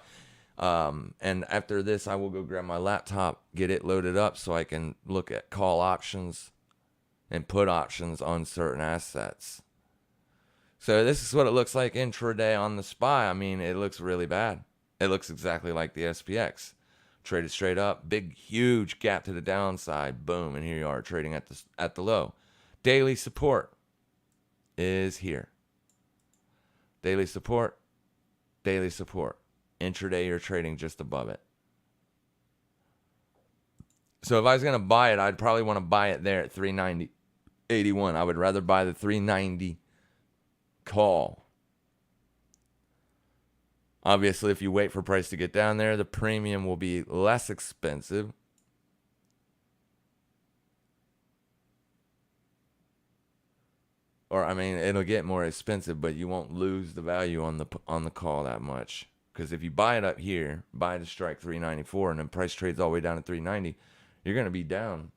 And after this, I will go grab my laptop, get it loaded up so I can look at call options and put options on certain assets. So this is what it looks like intraday on the SPY. I mean, it looks really bad. It looks exactly like the SPX. Traded straight up, big, huge gap to the downside. Boom, and here you are trading at the low. Daily support is here. Daily support, daily support. Intraday, you're trading just above it. So if I was going to buy it, I'd probably want to buy it there at 390.81. I would rather buy the 390 call. Obviously, if you wait for price to get down there, the premium will be less expensive. Or I mean, it'll get more expensive, but you won't lose the value on the call that much. Because if you buy it up here, buy it to strike 394, and then price trades all the way down to 390, you're going to be down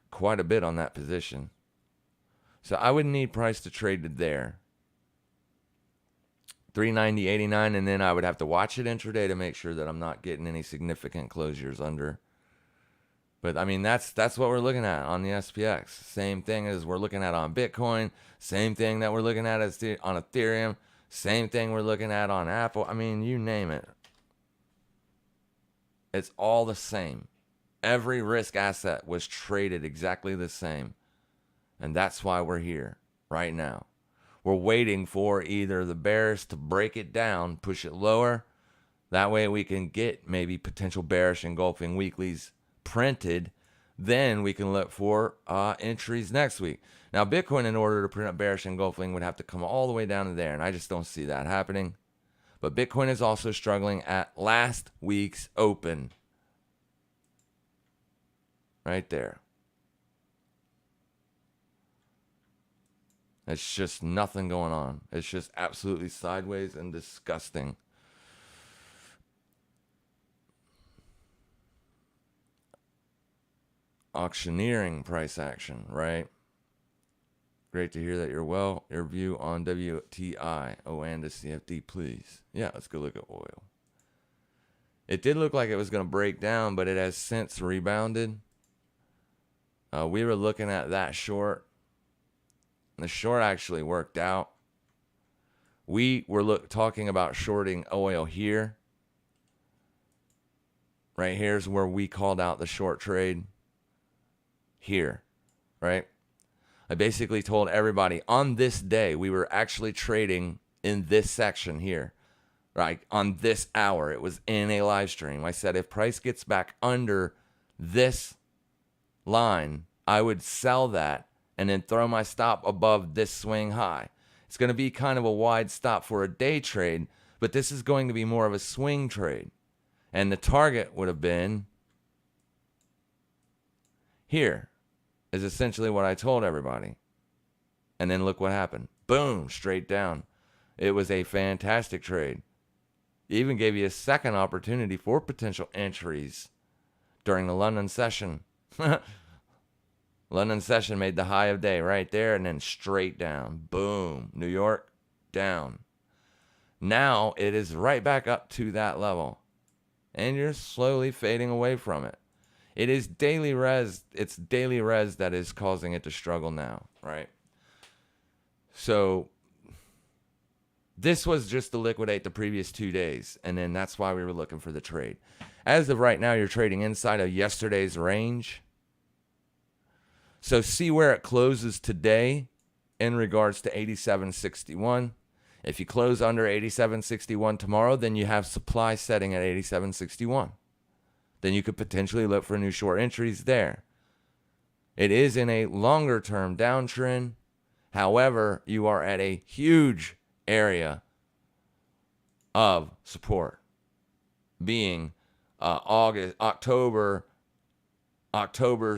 quite a bit on that position. So I would need price to trade to there. 390.89, and then I would have to watch it intraday to make sure that I'm not getting any significant closures under. But I mean, that's what we're looking at on the SPX. Same thing as we're looking at on Bitcoin. Same thing that we're looking at on Ethereum. Same thing we're looking at on Apple. I mean, you name it. It's all the same. Every risk asset was traded exactly the same. And that's why we're here right now. We're waiting for either the bears to break it down, push it lower. That way we can get maybe potential bearish engulfing weeklies printed. Then we can look for entries next week. Now, Bitcoin, in order to print up bearish engulfing, would have to come all the way down to there, and I just don't see that happening. But Bitcoin is also struggling at last week's open. Right there. It's just nothing going on. It's just absolutely sideways and disgusting. Auctioneering price action, right? Great to hear that you're well. Your view on WTI, and the CFD, please. Yeah, let's go look at oil. It did look like it was going to break down, but it has since rebounded. We were looking at that short. The short actually worked out. We were talking about shorting oil here. Right here's where we called out the short trade. Here, right? I basically told everybody on this day, we were actually trading in this section here, right? On this hour, it was in a live stream. I said, if price gets back under this line, I would sell that and then throw my stop above this swing high. It's going to be kind of a wide stop for a day trade, but this is going to be more of a swing trade. And the target would have been here, is essentially what I told everybody. And then look what happened. Boom, straight down. It was a fantastic trade. It even gave you a second opportunity for potential entries during the London session. London session made the high of day right there and then straight down. Boom. New York, down. Now it is right back up to that level. And you're slowly fading away from it. It is daily res. It's daily res that is causing it to struggle now, right? So this was just to liquidate the previous 2 days, and then that's why we were looking for the trade. As of right now, you're trading inside of yesterday's range. So see where it closes today in regards to 87.61. If you close under 87.61 tomorrow, then you have supply setting at 87.61. Then you could potentially look for new short entries there. It is in a longer term downtrend. However, you are at a huge area of support, being October's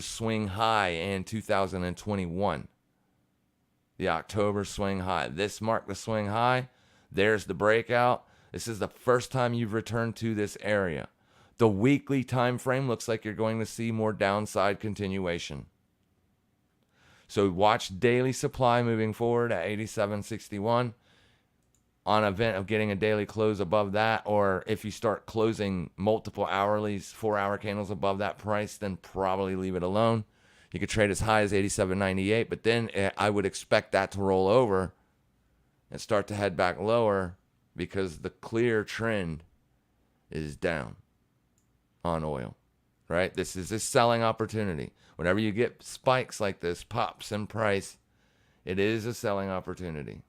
swing high in 2021. The October swing high. This marked the swing high. There's the breakout. This is the first time you've returned to this area. The weekly time frame looks like you're going to see more downside continuation. So watch daily supply moving forward at 87.61 on event of getting a daily close above that, or if you start closing multiple hourlies, 4-hour candles above that price, then probably leave it alone. You could trade as high as 87.98, but then I would expect that to roll over and start to head back lower because the clear trend is down on oil, right? This is a selling opportunity. Whenever you get spikes like this, pops in price, it is a selling opportunity.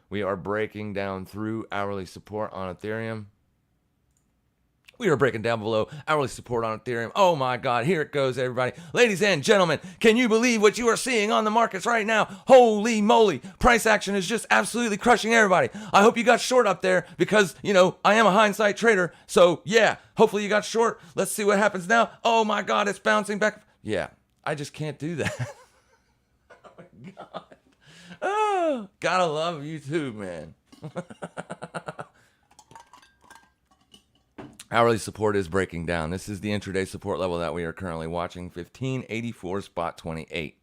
We are breaking down through hourly support on Ethereum. We are breaking down below hourly support on Ethereum. Oh my God, here it goes, everybody. Ladies and gentlemen, can you believe what you are seeing on the markets right now? Holy moly, price action is just absolutely crushing everybody. I hope you got short up there because, I am a hindsight trader. So yeah, hopefully you got short. Let's see what happens now. Oh my God, it's bouncing back. Yeah, I just can't do that. Oh my God. Oh, gotta love YouTube, man. Hourly support is breaking down. This is the intraday support level that we are currently watching, 1584 spot 28.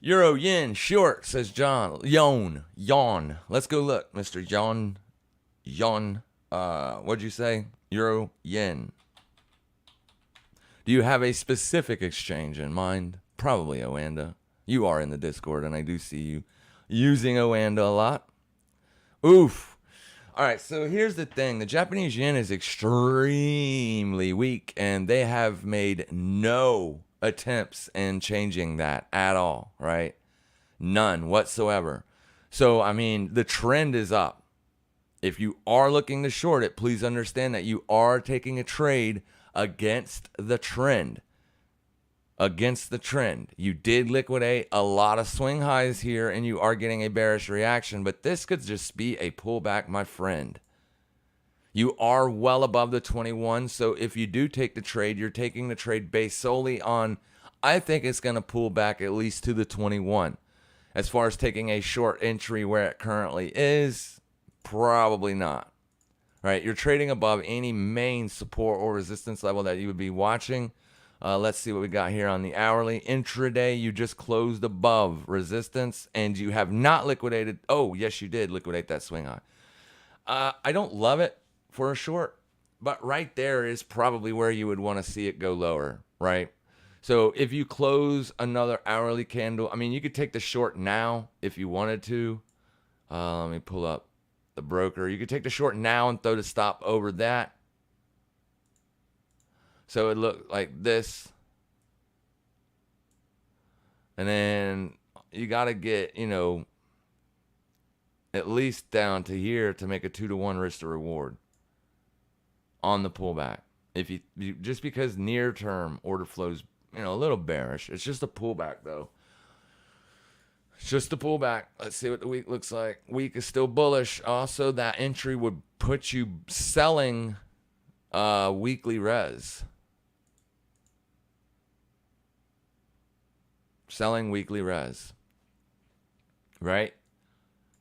Euro yen short, says John. Yawn. Let's go look, Mr. Yawn. What'd you say? Euro yen. Do you have a specific exchange in mind? Probably Oanda. You are in the Discord, and I do see you using Oanda a lot. Oof. All right, so here's the thing. The Japanese yen is extremely weak, and they have made no attempts in changing that at all, right? None whatsoever. So, the trend is up. If you are looking to short it, please understand that you are taking a trade against the trend. You did liquidate a lot of swing highs here, and you are getting a bearish reaction, but this could just be a pullback, my friend. You are well above the 21, so if you do take the trade, you're taking the trade based solely on, I think it's going to pull back at least to the 21. As far as taking a short entry where it currently is, probably not. Right? You're trading above any main support or resistance level that you would be watching. Let's see what we got here on the hourly. Intraday, you just closed above resistance, and you have not liquidated. Oh, yes, you did liquidate that swing high. I don't love it for a short, but right there is probably where you would want to see it go lower, right? So if you close another hourly candle, you could take the short now if you wanted to. Let me pull up the broker. You could take the short now and throw the stop over that. So it looked like this. And then you got to get, at least down to here to make a 2-to-1 risk to reward on the pullback. If you just because near term order flows a little bearish. It's just a pullback, though. It's just a pullback. Let's see what the week looks like. Week is still bullish. Also, that entry would put you selling weekly res. Selling weekly res. Right?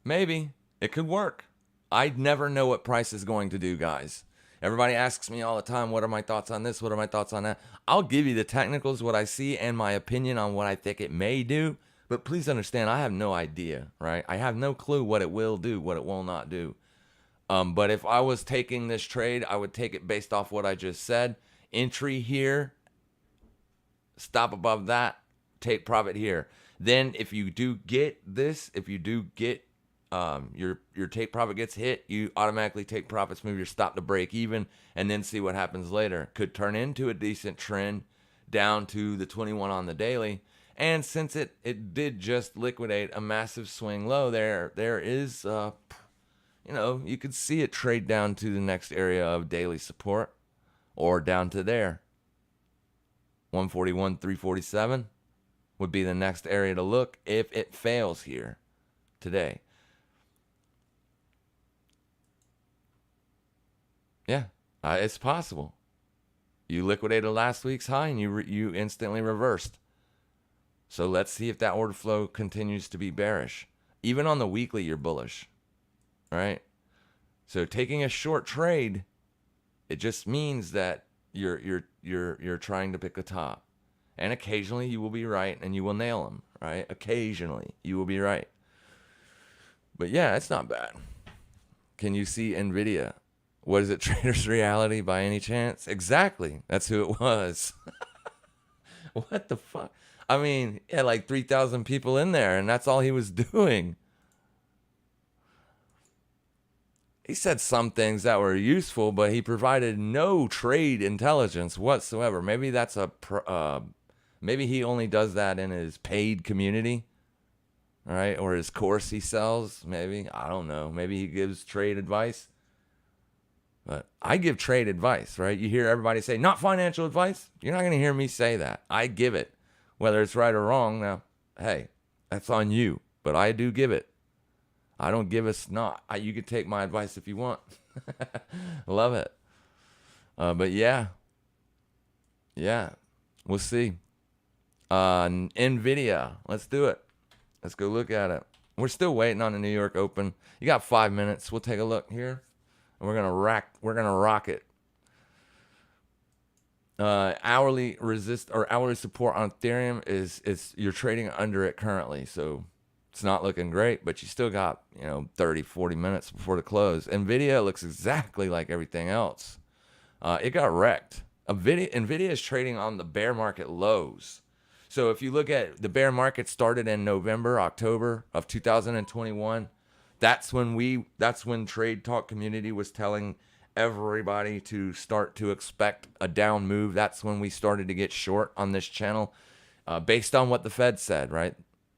Maybe. It could work. I never know what price is going to do, guys. Everybody asks me all the time, what are my thoughts on this? What are my thoughts on that? I'll give you the technicals, what I see, and my opinion on what I think it may do. But please understand, I have no idea, right? I have no clue what it will do, what it will not do. But if I was taking this trade, I would take it based off what I just said. Entry here, stop above that, take profit here. Then if you do get this, if you do get your take profit gets hit, you automatically take profits, move your stop to break even, and then see what happens later. Could turn into a decent trend down to the 21 on the daily. And since it did just liquidate a massive swing low there is, you could see it trade down to the next area of daily support or down to there. 141, 347 would be the next area to look if it fails here today. Yeah, it's possible. You liquidated last week's high and you instantly reversed. So let's see if that order flow continues to be bearish. Even on the weekly, you're bullish, right? So taking a short trade, it just means that you're trying to pick a top, and occasionally you will be right and you will nail them, right? Occasionally you will be right. But yeah, it's not bad. Can you see Nvidia? What is it, Trader's Reality by any chance? Exactly. That's who it was. What the fuck? I mean, he had like 3,000 people in there, and that's all he was doing. He said some things that were useful, but he provided no trade intelligence whatsoever. Maybe that's maybe he only does that in his paid community, right? Or his course he sells, maybe. I don't know. Maybe he gives trade advice. But I give trade advice, right? You hear everybody say, not financial advice. You're not going to hear me say that. I give it. Whether it's right or wrong, now, hey, that's on you. But I do give it. I don't give a snot. You can take my advice if you want. Love it. But yeah. Yeah. We'll see. Nvidia. Let's do it. Let's go look at it. We're still waiting on the New York Open. You got 5 minutes. We'll take a look here. And we're gonna rock it. Hourly support on Ethereum is you're trading under it currently, so it's not looking great, but you still got 30, 40 minutes before the close. Nvidia looks exactly like everything else. It got wrecked. Nvidia is trading on the bear market lows. So if you look at the bear market started in October of 2021. That's when Trade Talk community was telling everybody to start to expect a down move. That's when we started to get short on this channel, based on what the Fed said, right?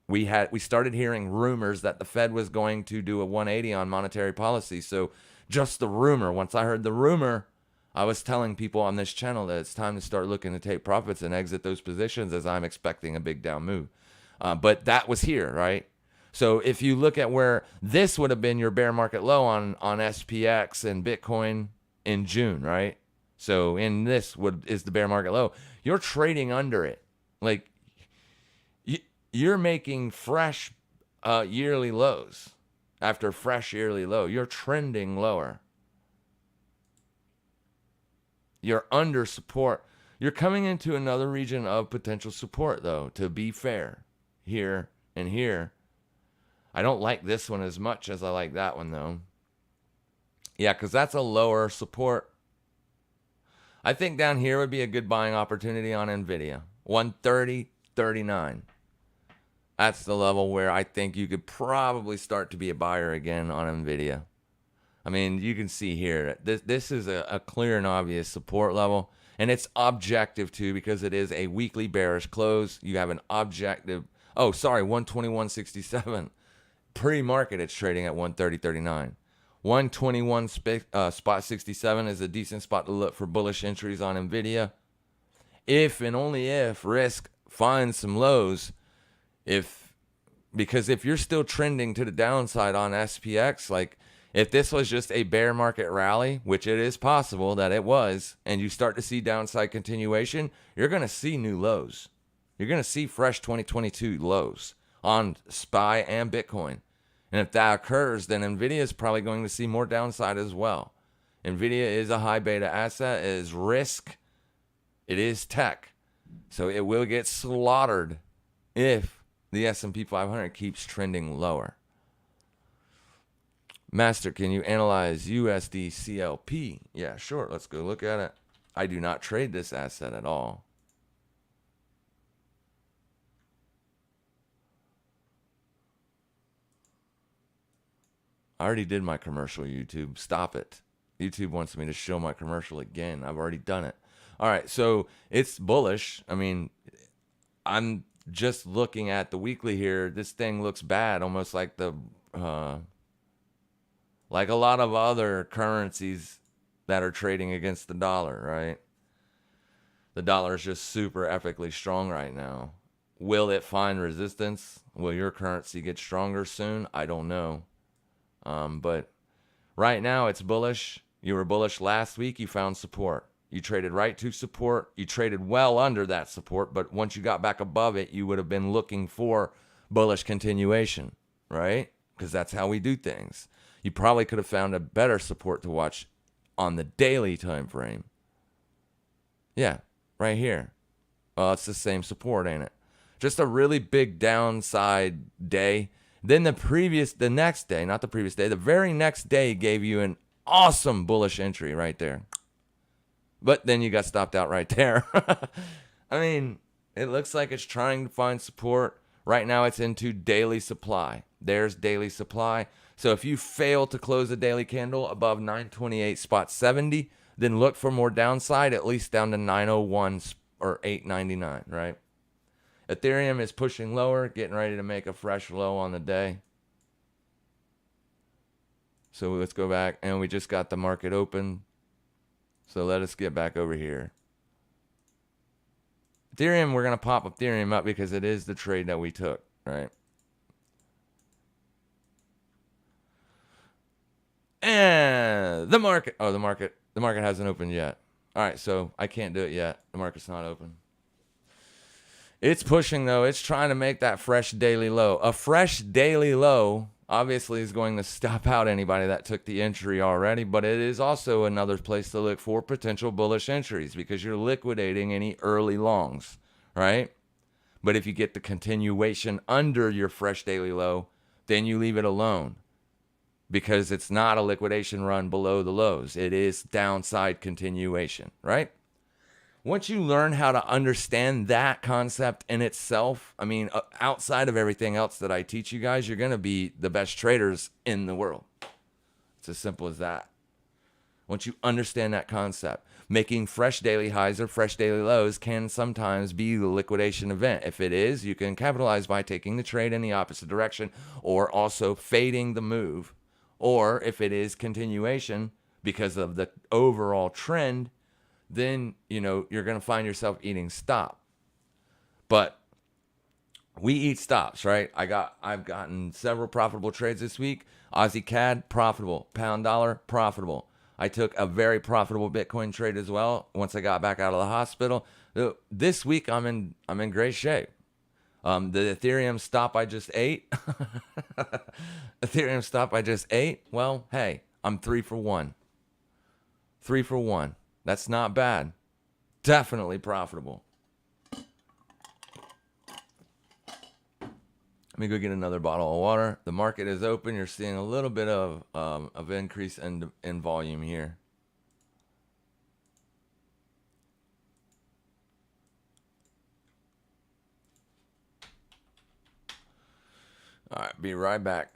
We started hearing rumors that the Fed was going to do a 180 on monetary policy. So just the rumor, once I heard the rumor, I was telling people on this channel that it's time to start looking to take profits and exit those positions as I'm expecting a big down move. But that was here, right? So if you look at where this would have been your bear market low on SPX and Bitcoin in June, right? So in this is the bear market low. You're trading under it. Like you're making fresh yearly lows after fresh yearly low. You're trending lower. You're under support. You're coming into another region of potential support, though, to be fair, here and here. I don't like this one as much as I like that one, though. Yeah, because that's a lower support. I think down here would be a good buying opportunity on Nvidia. 130.39. That's the level where I think you could probably start to be a buyer again on Nvidia. I mean, you can see here, this is a clear and obvious support level. And it's objective, too, because it is a weekly bearish close. You have an objective. Oh, sorry, 121.67. Pre-market, it's trading at 130.39. 121 spot 67 is a decent spot to look for bullish entries on Nvidia. if and only if risk finds some lows. Because if you're still trending to the downside on SPX, like if this was just a bear market rally, which it is possible that it was, and you start to see downside continuation, you're going to see new lows. You're going to see fresh 2022 lows on SPY and Bitcoin. And if that occurs, then Nvidia is probably going to see more downside as well. Nvidia is a high beta asset. It is risk. It is tech. So it will get slaughtered if the S&P 500 keeps trending lower. Master, can you analyze USD CLP? Yeah, sure. Let's go look at it. I do not trade this asset at all. I already did my commercial, YouTube. Stop it. YouTube wants me to show my commercial again. I've already done it. All right, so it's bullish. I mean, I'm just looking at the weekly here. This thing looks bad, almost like like a lot of other currencies that are trading against the dollar, right? The dollar is just super epically strong right now. Will it find resistance? Will your currency get stronger soon? I don't know. But right now it's bullish. You were bullish last week. You found support. You traded right to support. You traded well under that support. But once you got back above it, you would have been looking for bullish continuation, right? Because that's how we do things. You probably could have found a better support to watch on the daily time frame. Yeah, right here. Oh, it's the same support, ain't it? Just a really big downside day. Then the next day, not the previous day, the very next day gave you an awesome bullish entry right there. But then you got stopped out right there. I mean, it looks like it's trying to find support. Right now it's into daily supply. There's daily supply. So if you fail to close a daily candle above 928.70, then look for more downside, at least down to 901 or 899, right? Ethereum is pushing lower, getting ready to make a fresh low on the day. So let's go back, and we just got the market open. So let us get back over here. Ethereum, we're going to pop Ethereum up because it is the trade that we took, right? And the market hasn't opened yet. All right, so I can't do it yet. The market's not open. It's pushing, though. It's trying to make that fresh daily low. A fresh daily low obviously is going to stop out anybody that took the entry already, but it is also another place to look for potential bullish entries because you're liquidating any early longs, right? But if you get the continuation under your fresh daily low, then you leave it alone because it's not a liquidation run below the lows. It is downside continuation, right? Once you learn how to understand that concept in itself, I mean, outside of everything else that I teach you guys, you're going to be the best traders in the world. It's as simple as that. Once you understand that concept, making fresh daily highs or fresh daily lows can sometimes be the liquidation event. If it is, you can capitalize by taking the trade in the opposite direction or also fading the move. Or if it is continuation because of the overall trend, then, you're going to find yourself eating stop. But we eat stops, right? I've gotten several profitable trades this week. Aussie CAD, profitable. Pound dollar, profitable. I took a very profitable Bitcoin trade as well once I got back out of the hospital. This week I'm in great shape. The Ethereum stop I just ate. Well, hey, I'm 3 for 1. 3 for 1. That's not bad. Definitely profitable. Let me go get another bottle of water. The market is open. You're seeing a little bit of increase in volume here. All right, be right back.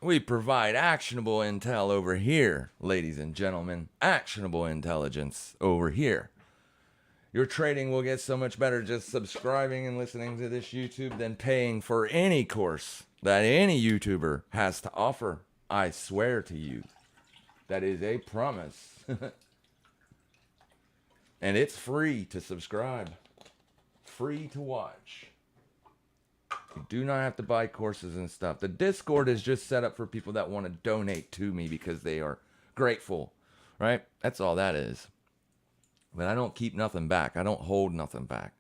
We provide actionable intel over here, ladies and gentlemen. Actionable intelligence over here. Your trading will get so much better just subscribing and listening to this YouTube than paying for any course that any YouTuber has to offer. I swear to you. That is a promise. And it's free to subscribe. Free to watch. You do not have to buy courses and stuff. The Discord is just set up for people that want to donate to me because they are grateful, right? That's all that is. But I don't keep nothing back. I don't hold nothing back.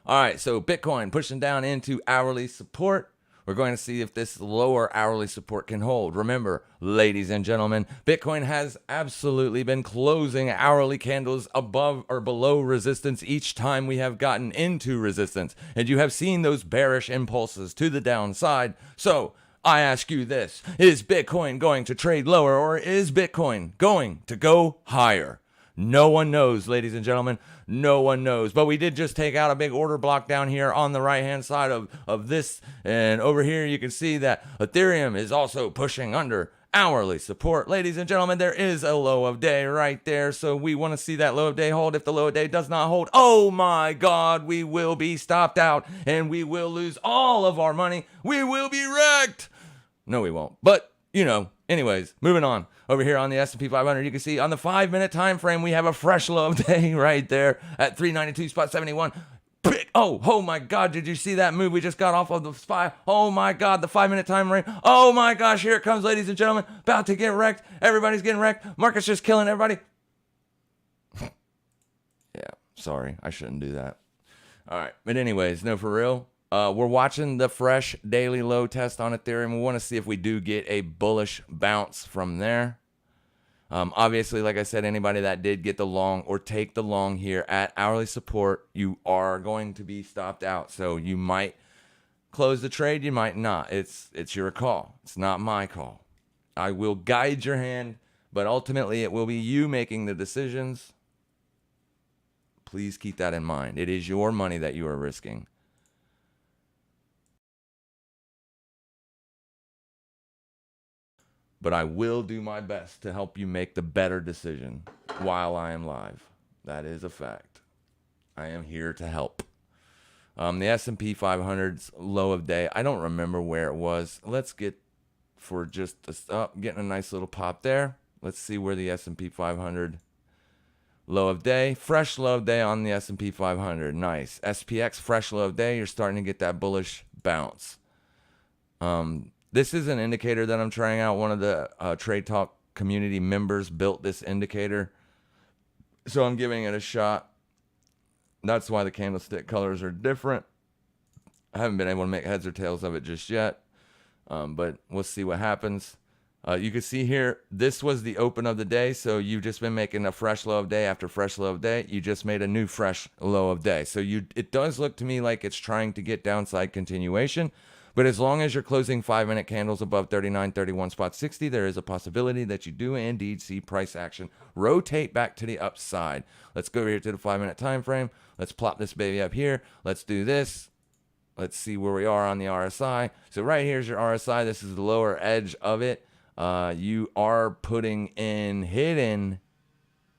All right, so Bitcoin pushing down into hourly support. We're going to see if this lower hourly support can hold. Remember, ladies and gentlemen, Bitcoin has absolutely been closing hourly candles above or below resistance each time we have gotten into resistance. And you have seen those bearish impulses to the downside. So I ask you this, is Bitcoin going to trade lower or is Bitcoin going to go higher? No one knows, ladies and gentlemen. No one knows. But we did just take out a big order block down here on the right-hand side of this. And over here, you can see that Ethereum is also pushing under hourly support. Ladies and gentlemen, there is a low of day right there. So we want to see that low of day hold. If the low of day does not hold, oh my God, we will be stopped out and we will lose all of our money. We will be wrecked. No, we won't. But, you know, anyways, moving on. Over here on the S&P 500, you can see on the 5-minute time frame, we have a fresh low of day right there at 392.71. Oh my God, did you see that move we just got off of the SPY? Oh my God, the 5-minute time frame. Oh my gosh, here it comes, ladies and gentlemen. About to get wrecked. Everybody's getting wrecked. Market's just killing everybody. Yeah, sorry, I shouldn't do that. All right, but anyways, no, for real. We're watching the fresh daily low test on Ethereum. We want to see if we do get a bullish bounce from there. Obviously, like I said, anybody that did get the long or take the long here at hourly support, you are going to be stopped out. So you might close the trade, you might not. It's your call. It's not my call. I will guide your hand, but ultimately it will be you making the decisions. Please keep that in mind. It is your money that you are risking. But I will do my best to help you make the better decision while I am live. That is a fact. I am here to help. The S&P 500's low of day, I don't remember where it was. Let's get for just getting a nice little pop there. Let's see where the S&P 500 low of day. Fresh low of day on the S&P 500. Nice. SPX, fresh low of day. You're starting to get that bullish bounce. This is an indicator that I'm trying out. One of the Trade Talk community members built this indicator. So I'm giving it a shot. That's why the candlestick colors are different. I haven't been able to make heads or tails of it just yet. But we'll see what happens. You can see here, this was the open of the day. So you've just been making a fresh low of day after fresh low of day. You just made a new fresh low of day. So it does look to me like it's trying to get downside continuation. But as long as you're closing 5-minute candles above 39.31 spot 60, there is a possibility that you do indeed see price action rotate back to the upside. Let's go over here to the 5-minute time frame. Let's plop this baby up here. Let's do this. Let's see where we are on the RSI. So right here's your RSI. This is the lower edge of it. You are putting in hidden.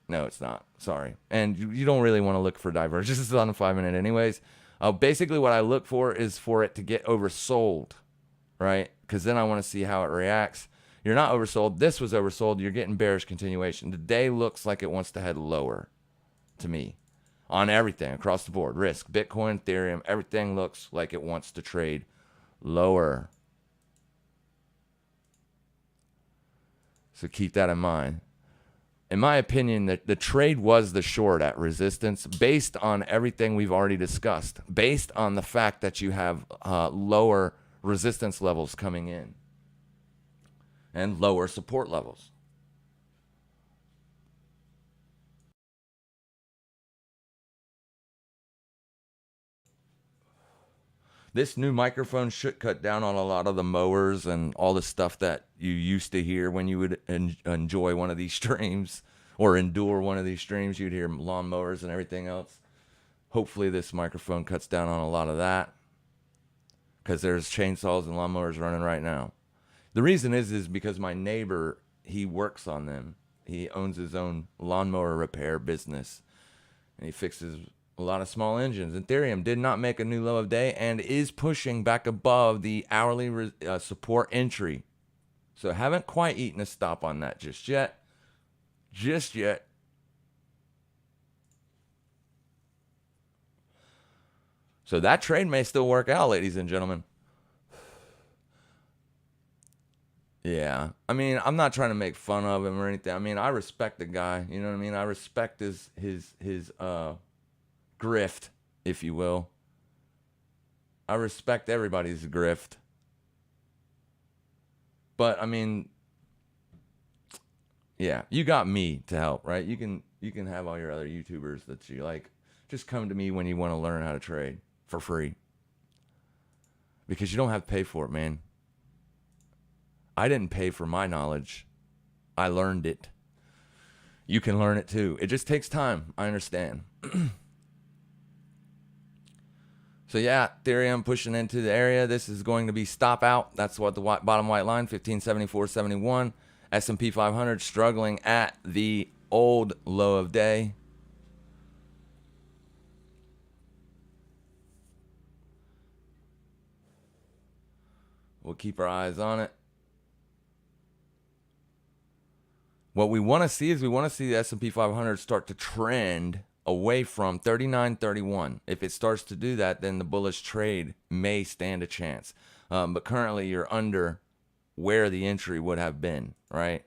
No, it's not. Sorry. And you don't really want to look for divergences on the 5-minute anyways. Basically, what I look for is for it to get oversold, right? Because then I want to see how it reacts. You're not oversold. This was oversold. You're getting bearish continuation. The day looks like it wants to head lower to me on everything across the board. Risk, Bitcoin, Ethereum, everything looks like it wants to trade lower. So keep that in mind. In my opinion, the trade was the short at resistance based on everything we've already discussed, based on the fact that you have lower resistance levels coming in and lower support levels. This new microphone should cut down on a lot of the mowers and all the stuff that you used to hear when you would enjoy one of these streams or endure one of these streams. You'd hear lawn mowers and everything else. Hopefully this microphone cuts down on a lot of that because there's chainsaws and lawnmowers running right now. The reason is because my neighbor, he works on them. He owns his own lawnmower repair business, and he fixes a lot of small engines. Ethereum did not make a new low of day and is pushing back above the hourly support entry. So haven't quite eaten a stop on that just yet. Just yet. So that trade may still work out, ladies and gentlemen. Yeah. I mean, I'm not trying to make fun of him or anything. I mean, I respect the guy. You know what I mean? I respect his grift, if you will. I respect everybody's grift. But I mean, yeah, you got me to help, right? You can have all your other YouTubers that you like. Just come to me when you want to learn how to trade for free. Because you don't have to pay for it, man. I didn't pay for my knowledge. I learned it. You can learn it too. It just takes time. I understand. So yeah, Ethereum pushing into the area. This is going to be stop out. That's what the bottom white line, 1574.71. S&P 500 struggling at the old low of day. We'll keep our eyes on it. What we want to see is we want to see the S&P 500 start to trend away from 39.31. If it starts to do that, then the bullish trade may stand a chance. But currently you're under where the entry would have been, right?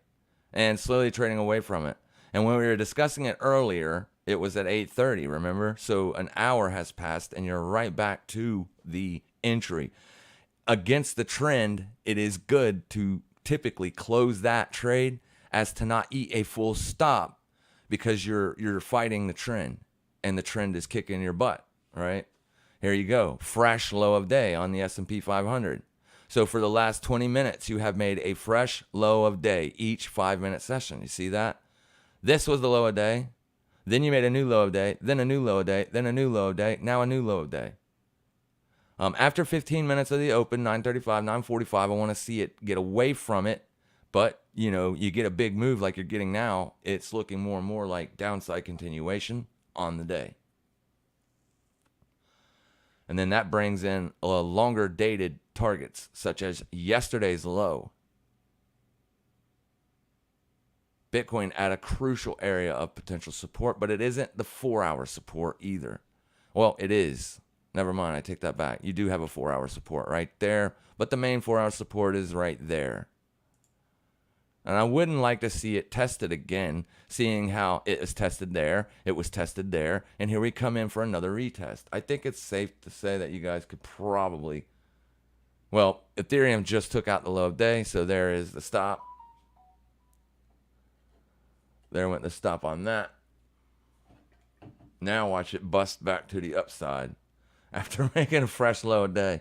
And slowly trading away from it. And when we were discussing it earlier, it was at 8:30, remember? So an hour has passed and you're right back to the entry. Against the trend, it is good to typically close that trade as to not eat a full stop because you're fighting the trend and the trend is kicking your butt, right? Here you go. Fresh low of day on the S&P 500. So for the last 20 minutes, you have made a fresh low of day each 5-minute session. You see that? This was the low of day. Then you made a new low of day, then a new low of day, then a new low of day, now a new low of day. After 15 minutes of the open, 9:35, 9:45, I want to see it get away from it. But, you know, you get a big move like you're getting now, it's looking more and more like downside continuation on the day. And then that brings in longer dated targets, such as yesterday's low. Bitcoin at a crucial area of potential support, but it isn't the 4-hour support either. Well, it is. Never mind, I take that back. You do have a 4-hour support right there, but the main 4-hour support is right there. And I wouldn't like to see it tested again, seeing how it was tested there, it was tested there, and here we come in for another retest. I think it's safe to say that you guys could probably... Well, Ethereum just took out the low of day, so there is the stop. There went the stop on that. Now watch it bust back to the upside after making a fresh low of day.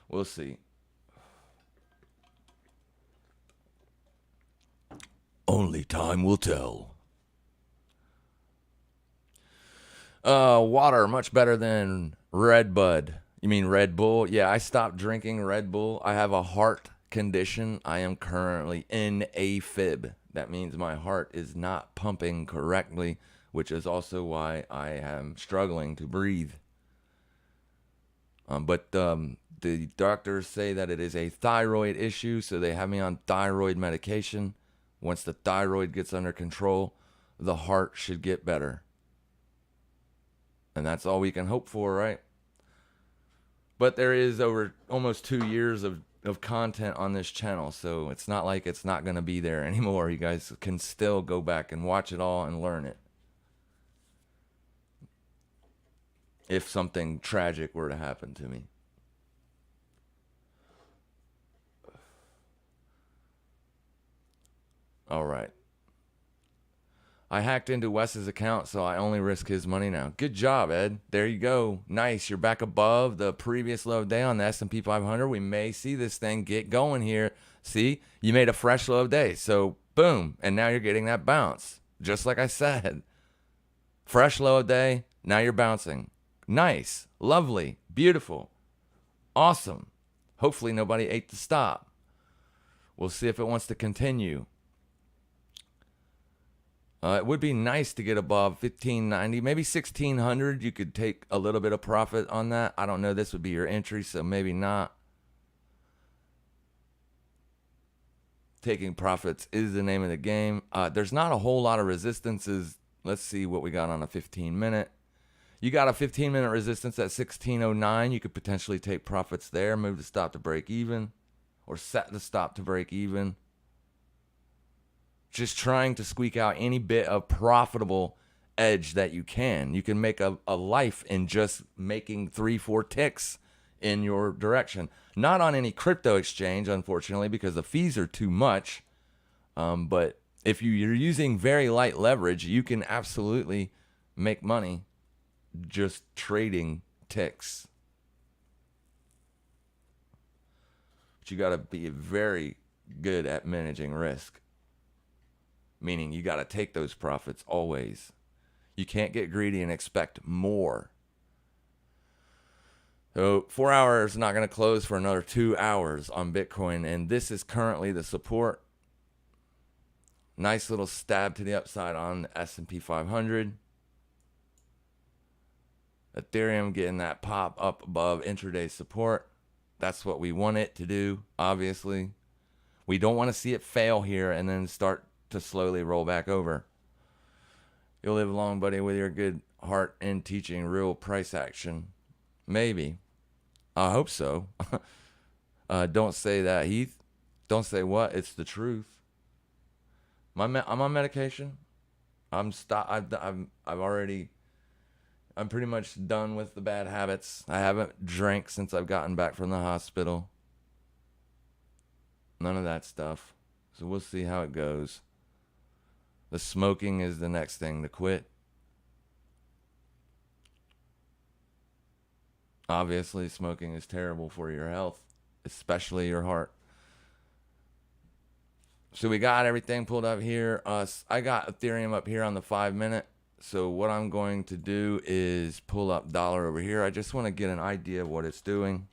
We'll see. Only time will tell. Water, much better than Red Bud. You mean Red Bull? Yeah, I stopped drinking Red Bull. I have a heart condition. I am currently in AFib. That means my heart is not pumping correctly, which is also why I am struggling to breathe. But the doctors say that it is a thyroid issue, so they have me on thyroid medication. Once the thyroid gets under control, the heart should get better. And that's all we can hope for, right? But there is over almost 2 years of content on this channel, so it's not like it's not going to be there anymore. You guys can still go back and watch it all and learn it. If something tragic were to happen to me. All right. I hacked into Wes's account, so I only risk his money now. Good job, Ed. There you go. Nice. You're back above the previous low of day on the S&P 500. We may see this thing get going here. See? You made a fresh low of day. So, boom. And now you're getting that bounce. Just like I said. Fresh low of day. Now you're bouncing. Nice. Lovely. Beautiful. Awesome. Hopefully nobody ate the stop. We'll see if it wants to continue. It would be nice to get above 1590, maybe 1600. You could take a little bit of profit on that. I don't know. This would be your entry, so maybe not. Taking profits is the name of the game. There's not a whole lot of resistances. Let's see what we got on a 15-minute. You got a 15-minute resistance at 1609. You could potentially take profits there, move the stop to break even, or set the stop to break even. Just trying to squeak out any bit of profitable edge that you can. You can make a life in just making 3-4 ticks in your direction. Not on any crypto exchange, unfortunately, because the fees are too much. But if you're using very light leverage, you can absolutely make money just trading ticks. But you got to be very good at managing risk. Meaning you got to take those profits always. You can't get greedy and expect more. So 4 hours not going to close for another 2 hours on Bitcoin. And this is currently the support. Nice little stab to the upside on the S&P 500. Ethereum getting that pop up above intraday support. That's what we want it to do, obviously. We don't want to see it fail here and then start to slowly roll back over. You'll live long, buddy, with your good heart in teaching real price action. Maybe. I hope so. Don't say that, Heath. Don't say what? It's the truth. I'm on medication. I'm pretty much done with the bad habits. I haven't drank since I've gotten back from the hospital. None of that stuff. So we'll see how it goes. The smoking is the next thing to quit. Obviously, smoking is terrible for your health, especially your heart. So we got everything pulled up here. I got Ethereum up here on the 5-minute. So what I'm going to do is pull up dollar over here. I just want to get an idea of what it's doing.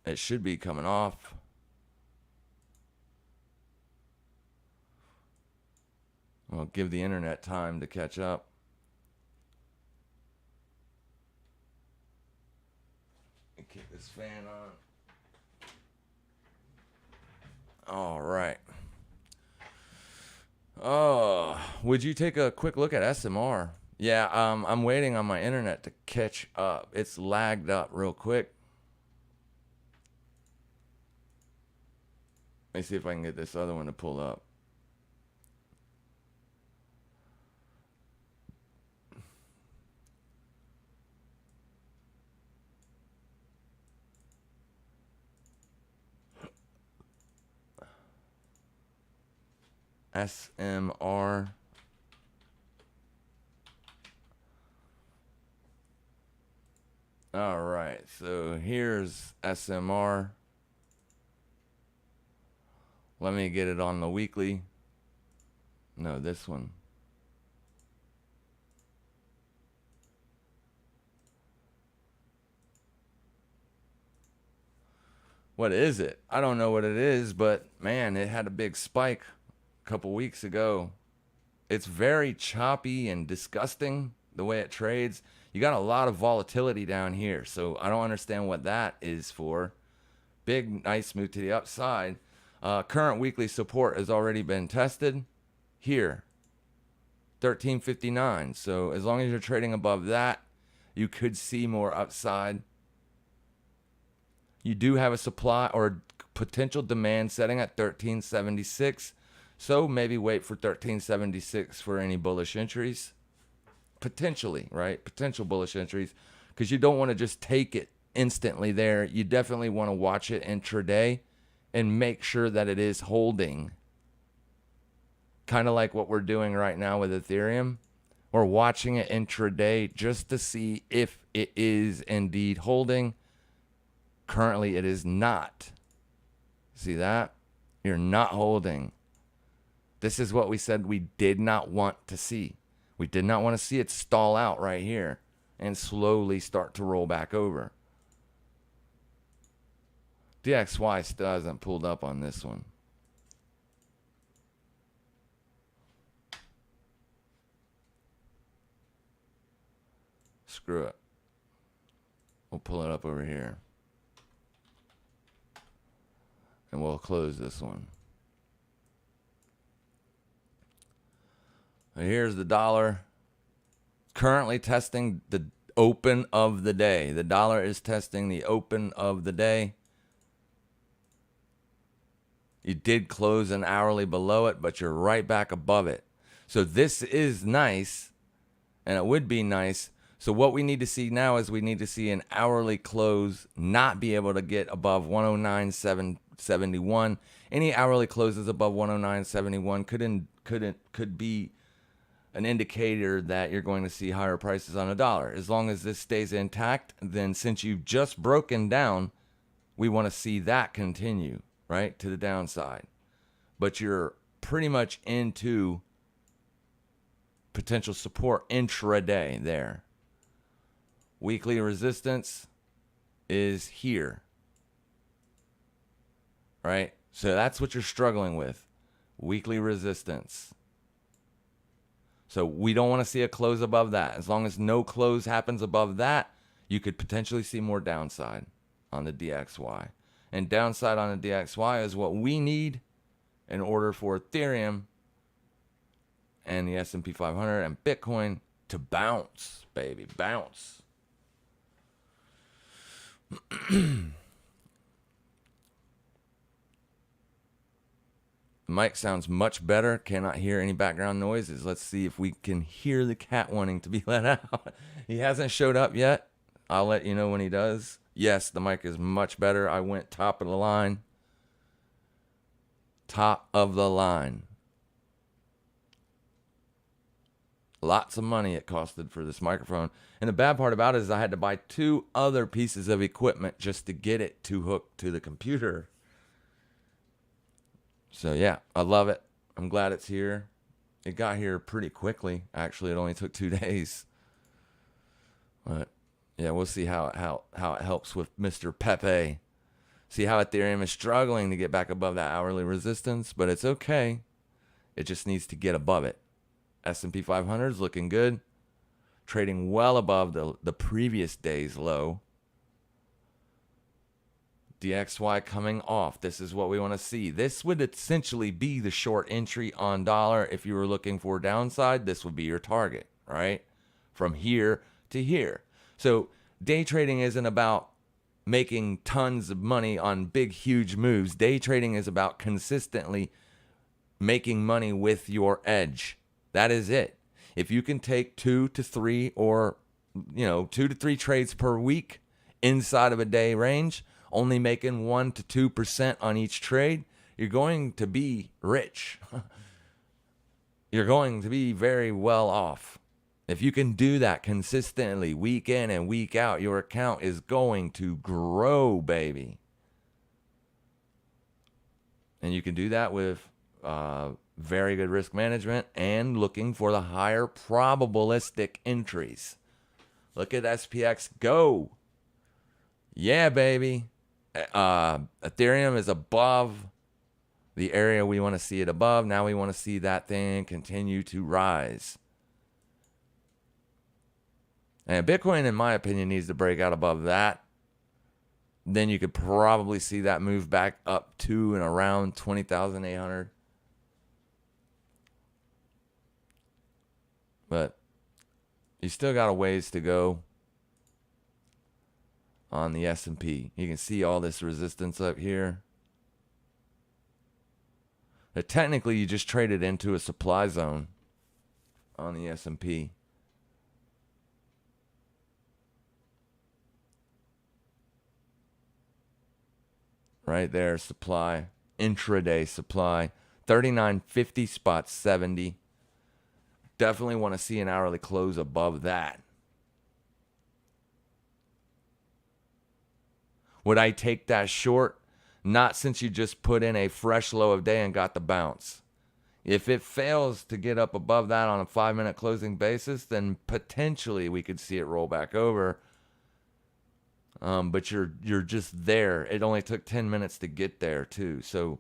It should be coming off. I'll give the internet time to catch up. Kick this fan on. All right. Oh, would you take a quick look at SMR? Yeah, I'm waiting on my internet to catch up. It's lagged up real quick. Let me see if I can get this other one to pull up. SMR. All right, so here's SMR. Let me get it on the weekly. No, this one. What is it? I don't know what it is, but man, it had a big spike couple weeks ago. It's very choppy and disgusting the way it trades. You got a lot of volatility down here, so I don't understand what that is for. Big nice move to the upside. Current weekly support has already been tested here, 1359. So as long as you're trading above that, you could see more upside. You do have a supply or potential demand setting at 1376. So maybe wait for 1376 for any bullish entries. Potentially, right? Potential bullish entries. Because you don't want to just take it instantly there. You definitely want to watch it intraday and make sure that it is holding. Kind of like what we're doing right now with Ethereum. We're watching it intraday just to see if it is indeed holding. Currently, it is not. See that? You're not holding. This is what we said we did not want to see. We did not want to see it stall out right here and slowly start to roll back over. DXY still hasn't pulled up on this one. Screw it. We'll pull it up over here. And we'll close this one. Here's the dollar. Currently testing the open of the day. The dollar is testing the open of the day. You did close an hourly below it, but you're right back above it. So this is nice, and it would be nice. So what we need to see now is we need to see an hourly close not be able to get above 109.71. Any hourly closes above 109.71 could be an indicator that you're going to see higher prices on a dollar. As long as this stays intact, then since you've just broken down, we want to see that continue, right, to the downside. But you're pretty much into potential support intraday there. Weekly resistance is here, right? So that's what you're struggling with, weekly resistance. So we don't want to see a close above that. As long as no close happens above that, you could potentially see more downside on the DXY. And downside on the DXY is what we need in order for Ethereum and the S&P 500 and Bitcoin to bounce, baby, bounce. Mic sounds much better. Cannot hear any background noises. Let's see if we can hear the cat wanting to be let out. He hasn't showed up yet. I'll let you know when he does. Yes, the mic is much better. I went top of the line. Top of the line. Lots of money it costed for this microphone. And the bad part about it is I had to buy 2 other pieces of equipment just to get it to hook to the computer. So yeah, I love it. I'm glad it's here. It got here pretty quickly. Actually, it only took 2 days. But yeah, we'll see how it helps with Mr. Pepe. See how Ethereum is struggling to get back above that hourly resistance, but it's okay. It just needs to get above it. S&P 500 is looking good. Trading well above the previous day's low. DXY coming off. This is what we want to see. This would essentially be the short entry on dollar. If you were looking for downside, this would be your target, right? From here to here. So day trading isn't about making tons of money on big, huge moves. Day trading is about consistently making money with your edge. That is it. If you can take 2 to 3 or, 2 to 3 trades per week inside of a day range, only making 1 to 2% on each trade, you're going to be rich. You're going to be very well off. If you can do that consistently, week in and week out, your account is going to grow, baby. And you can do that with very good risk management and looking for the higher probabilistic entries. Look at SPX go. Yeah, baby. Ethereum is above the area we want to see it above. Now we want to see that thing continue to rise. And Bitcoin, in my opinion, needs to break out above that. Then you could probably see that move back up to and around 20,800. But you still got a ways to go on the S&P. You can see all this resistance up here. But technically, you just traded into a supply zone on the S&P. Right there, supply, intraday supply, 39.50 spot 70. Definitely want to see an hourly close above that. Would I take that short? Not since you just put in a fresh low of day and got the bounce. If it fails to get up above that on a 5-minute closing basis, then potentially we could see it roll back over. but you're just there. It only took 10 minutes to get there too. So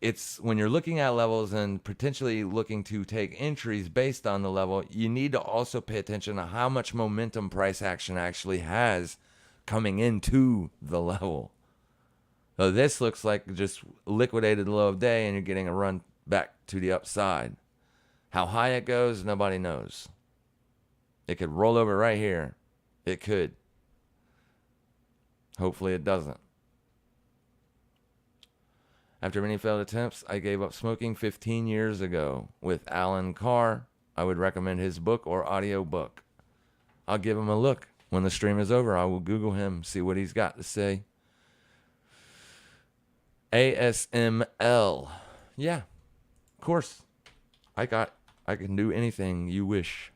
it's when you're looking at levels and potentially looking to take entries based on the level, you need to also pay attention to how much momentum price action actually has coming into the level. So this looks like just liquidated low of day and you're getting a run back to the upside. How high it goes, nobody knows. It could roll over right here. It could. Hopefully it doesn't. After many failed attempts, I gave up smoking 15 years ago with Alan Carr. I would recommend his book or audio book. I'll give him a look. When the stream is over, I will Google him, see what he's got to say. ASML. Yeah, of course. I can do anything you wish.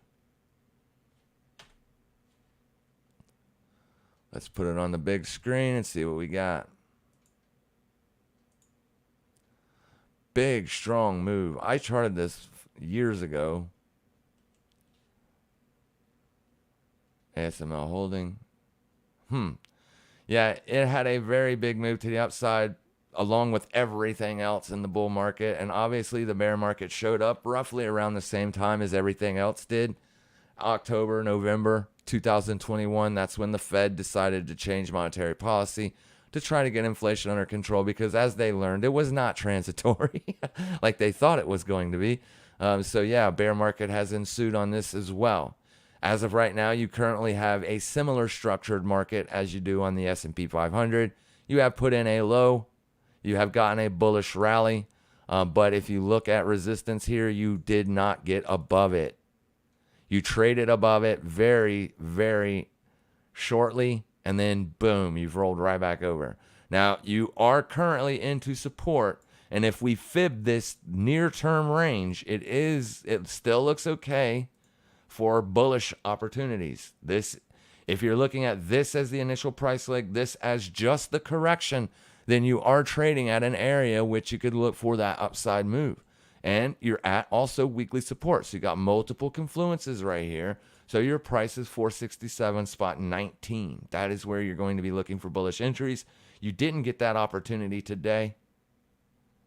Let's put it on the big screen and see what we got. Big, strong move. I charted this years ago. ASML holding. Yeah, it had a very big move to the upside along with everything else in the bull market. And obviously the bear market showed up roughly around the same time as everything else did. October, November 2021. That's when the Fed decided to change monetary policy to try to get inflation under control, because as they learned, it was not transitory like they thought it was going to be. So yeah, bear market has ensued on this as well. As of right now, you currently have a similar structured market as you do on the S&P 500. You have put in a low, you have gotten a bullish rally, but if you look at resistance here, you did not get above it. You traded above it very, very shortly, and then boom, you've rolled right back over. Now, you are currently into support, and if we fib this near-term range, it still looks okay for bullish opportunities. If you're looking at this as the initial price leg, this as just the correction, then you are trading at an area which you could look for that upside move. And you're at also weekly support. So you got multiple confluences right here. So your price is 467.19. That is where you're going to be looking for bullish entries. You didn't get that opportunity today.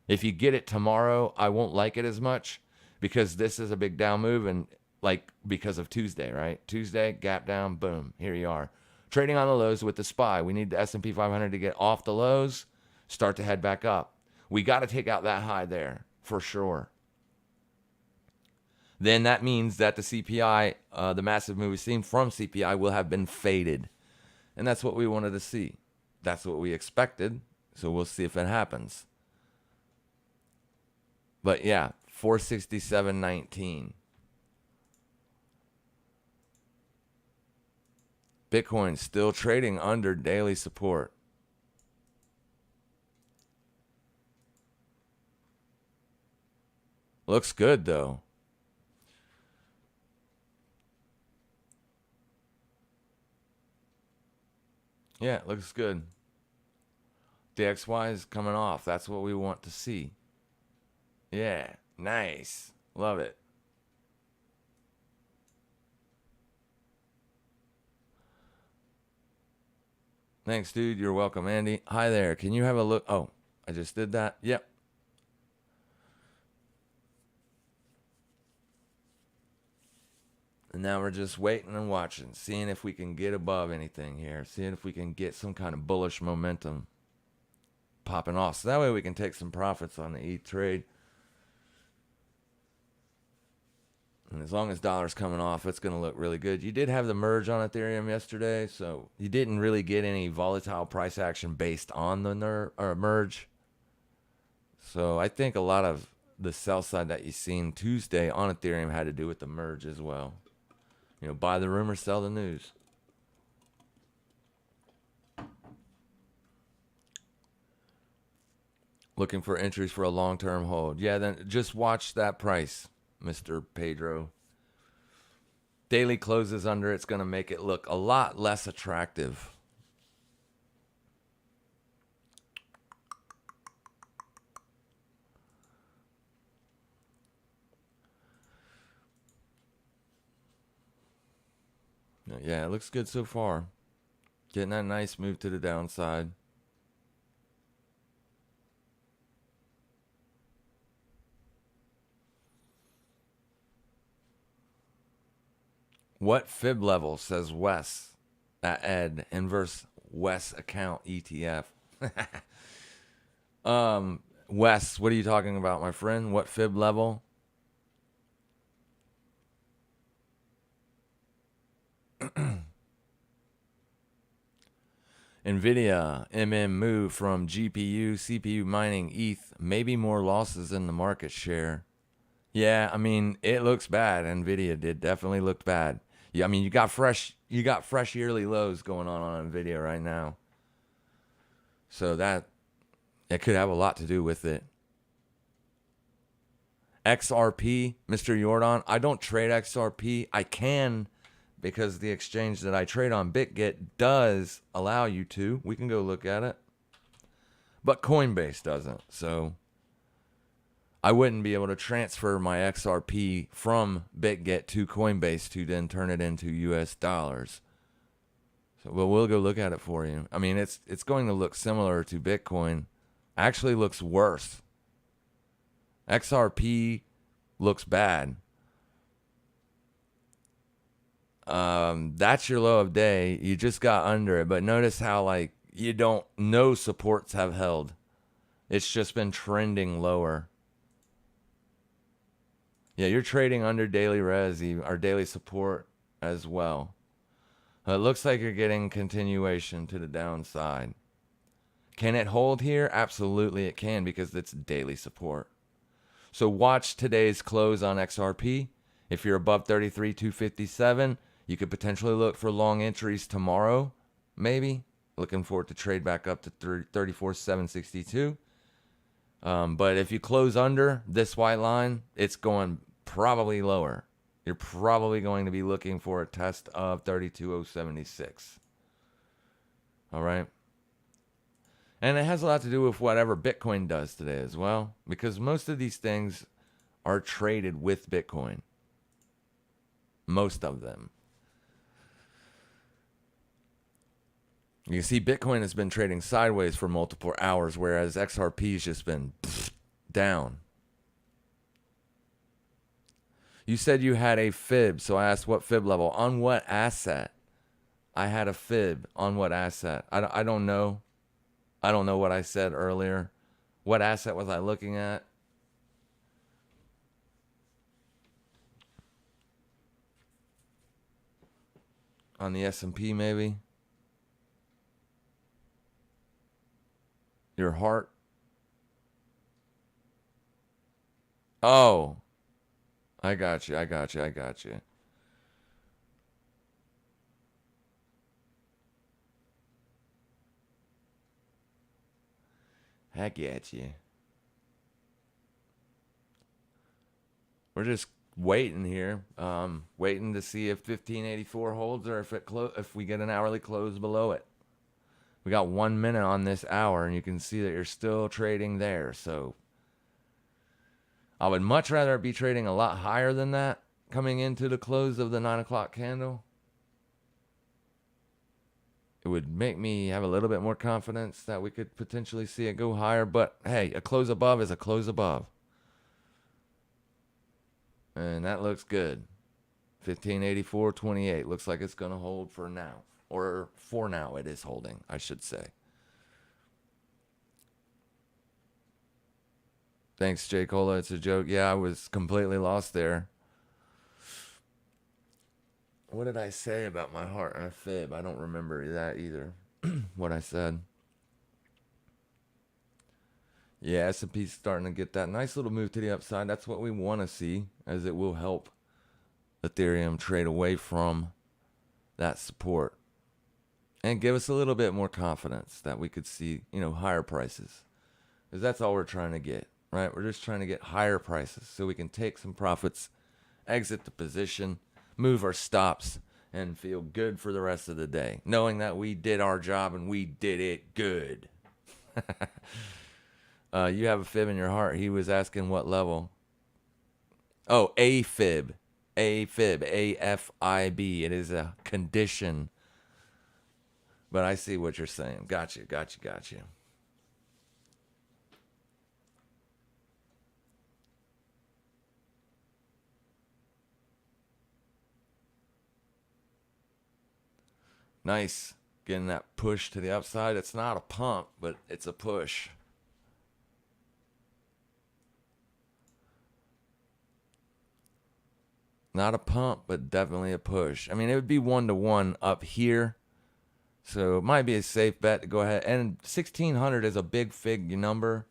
If you get it tomorrow, I won't like it as much because this is a big down move, and like because of Tuesday, right? Tuesday, gap down, boom, here you are. Trading on the lows with the SPY. We need the S&P 500 to get off the lows, start to head back up. We got to take out that high there for sure. Then that means that the CPI, the massive move we've seen from CPI, will have been faded. And that's what we wanted to see. That's what we expected. So we'll see if it happens. But yeah, 467.19. Bitcoin still trading under daily support. Looks good though. Yeah, it looks good. DXY is coming off. That's what we want to see. Yeah, nice. Love it. Thanks, dude. You're welcome, Andy. Hi there. Can you have a look? Oh, I just did that. Yep. And now we're just waiting and watching, seeing if we can get above anything here, seeing if we can get some kind of bullish momentum popping off. So that way we can take some profits on the ETH trade. And as long as dollar's coming off, it's going to look really good. You did have the merge on Ethereum yesterday, so you didn't really get any volatile price action based on the merge. So I think a lot of the sell side that you seen Tuesday on Ethereum had to do with the merge as well. You know, buy the rumor, sell the news. Looking for entries for a long-term hold. Yeah, then just watch that price, Mr. Pedro. Daily closes under it's going to make it look a lot less attractive. Yeah, it looks good so far. Getting that nice move to the downside. What fib level, says Wes at Ed, inverse Wes account ETF? Wes, what are you talking about, my friend? What fib level? Nvidia, move from GPU, CPU mining, ETH, maybe more losses in the market share. Yeah, I mean, it looks bad. Nvidia did definitely look bad. Yeah, I mean, you got fresh yearly lows going on Nvidia right now. So that it could have a lot to do with it. XRP, Mr. Jordan, I don't trade XRP. I can because the exchange that I trade on, Bitget, does allow you to. We can go look at it. But Coinbase doesn't. So I wouldn't be able to transfer my XRP from Bitget to Coinbase to then turn it into US dollars. So we'll go look at it for you. I mean, it's going to look similar to Bitcoin. Actually looks worse. XRP looks bad. That's your low of day. You just got under it, but notice how like no supports have held. It's just been trending lower. Yeah, you're trading under daily resi or daily support as well. It looks like you're getting continuation to the downside. Can it hold here? Absolutely it can because it's daily support. So watch today's close on XRP. If you're above 33,257, you could potentially look for long entries tomorrow, maybe. Looking for it to trade back up to 34,762. But if you close under this white line, it's going probably lower. You're probably going to be looking for a test of 32,076. All right. And it has a lot to do with whatever Bitcoin does today as well, because most of these things are traded with Bitcoin. Most of them. You can see Bitcoin has been trading sideways for multiple hours, whereas XRP has just been down. You said you had a fib, so I asked what fib level. On what asset? I had a fib. On what asset? I don't know. I don't know what I said earlier. What asset was I looking at? On the S&P maybe? Your heart? Oh. I got you. I got you. I get you. We're just waiting here, waiting to see if 1584 holds or if we get an hourly close below it. We got 1 minute on this hour, and you can see that you're still trading there. So I would much rather be trading a lot higher than that coming into the close of the 9 o'clock candle. It would make me have a little bit more confidence that we could potentially see it go higher. But hey, a close above is a close above. And that looks good. 1584.28 looks like it's going to hold for now. Or for now it is holding, I should say. Thanks, J. Cola. It's a joke. Yeah, I was completely lost there. What did I say about my heart and a fib? I don't remember that either. What I said. Yeah, S&P's starting to get that nice little move to the upside. That's what we want to see, as it will help Ethereum trade away from that support and give us a little bit more confidence that we could see, higher prices. Because that's all we're trying to get, right? We're just trying to get higher prices so we can take some profits, exit the position, move our stops, and feel good for the rest of the day, knowing that we did our job and we did it good. You have a fib in your heart. He was asking what level. Oh, AFib. AFib. AFIB. It is a condition But I see what you're saying. Gotcha. Nice. Getting that push to the upside. It's not a pump, but it's a push. Not a pump, but definitely a push. I mean, it would be 1-to-1 up here. So it might be a safe bet to go ahead. And 1,600 is a big fig number.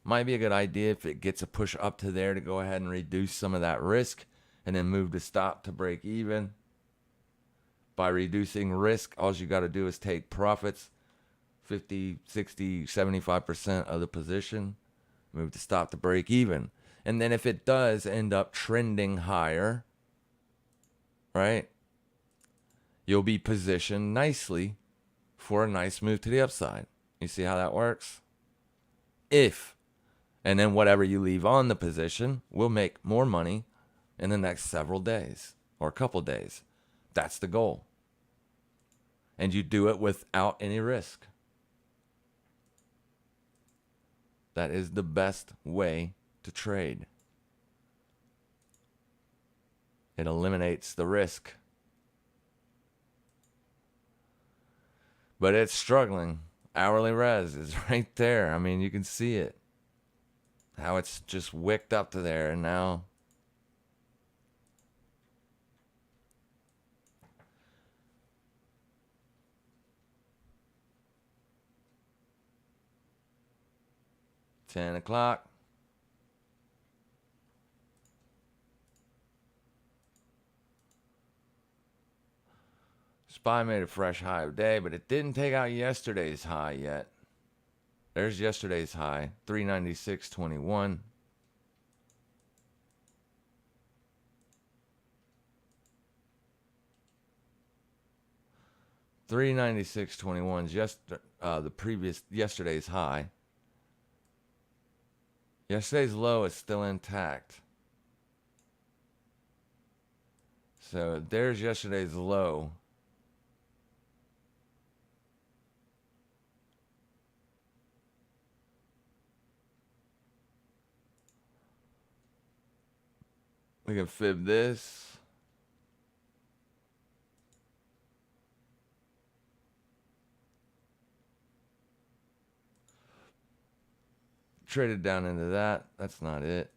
Might be a good idea if it gets a push up to there to go ahead and reduce some of that risk and then move the stop to break even. By reducing risk, all you got to do is take profits, 50, 60, 75% of the position, move the stop to break even. And then if it does end up trending higher, right, you'll be positioned nicely for a nice move to the upside. You see how that works? And then whatever you leave on the position will make more money in the next several days or a couple days. That's the goal. And you do it without any risk. That is the best way to trade. It eliminates the risk. But it's struggling. Hourly res is right there. I mean, you can see it. How it's just wicked up to there, and now $10. SPY made a fresh high of day, but it didn't take out yesterday's high yet. There's yesterday's high, 396.21. $396.21 is just the previous yesterday's high. Yesterday's low is still intact. So there's yesterday's low. We can fib this. Traded down into that. That's not it.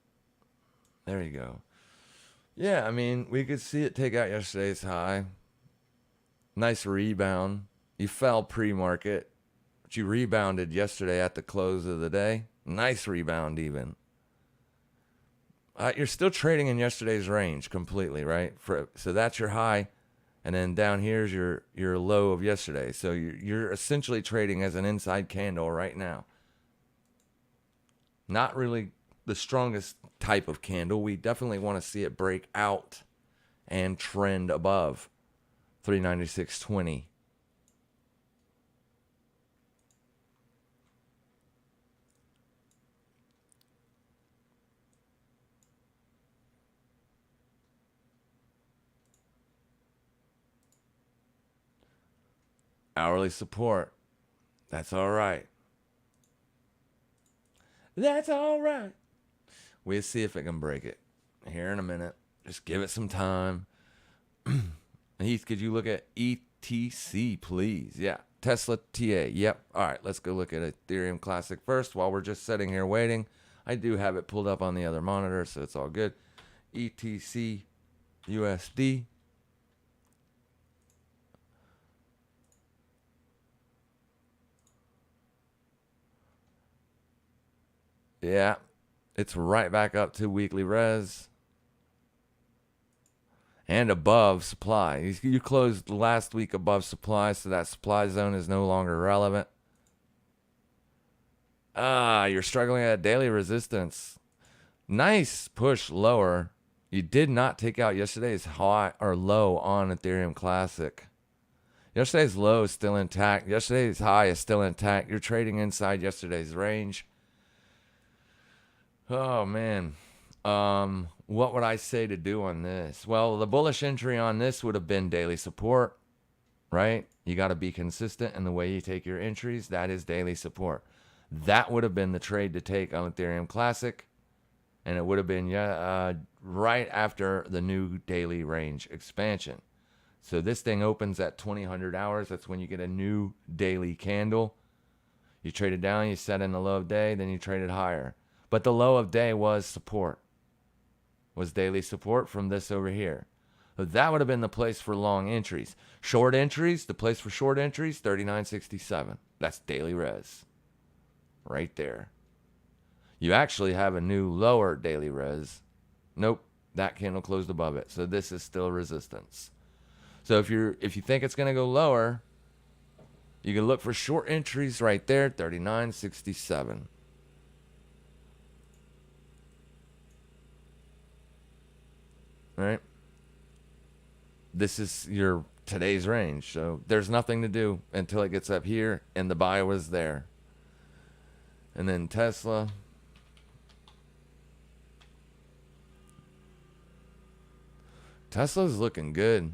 There you go. Yeah, I mean, we could see it take out yesterday's high. Nice rebound. You fell pre-market, but you rebounded yesterday at the close of the day. Nice rebound even. You're still trading in yesterday's range completely, right? So that's your high, and then down here's your low of yesterday. So you're essentially trading as an inside candle right now. Not really the strongest type of candle. We definitely want to see it break out and trend above 396.20. Hourly support. That's all right. That's all right. We'll see if it can break it here in a minute. Just give it some time. Heath, could you look at ETC, please? Yeah. Tesla TA. Yep. All right. Let's go look at Ethereum Classic first while we're just sitting here waiting. I do have it pulled up on the other monitor, so it's all good. ETC USD. Yeah, it's right back up to weekly res and above supply. You closed last week above supply, so that supply zone is no longer relevant. You're struggling at daily resistance. Nice push lower. You did not take out yesterday's high or low on Ethereum Classic. Yesterday's low is still intact. Yesterday's high is still intact. You're trading inside yesterday's range. Oh, man. What would I say to do on this? Well, the bullish entry on this would have been daily support, right? You got to be consistent in the way you take your entries. That is daily support. That would have been the trade to take on Ethereum Classic. And it would have been right after the new daily range expansion. So this thing opens at 2000 hours. That's when you get a new daily candle. You trade it down, you set in the low of day, then you trade it higher. But the low of day was support, was daily support from this over here. So that would have been the place for long entries. Short entries, the place for short entries, 39.67. That's daily res. Right there. You actually have a new lower daily res. Nope, that candle closed above it. So this is still resistance. So if you think it's going to go lower, you can look for short entries right there, 39.67. All right. This is your today's range. So there's nothing to do until it gets up here, and the buy was there. And then Tesla. Tesla's looking good.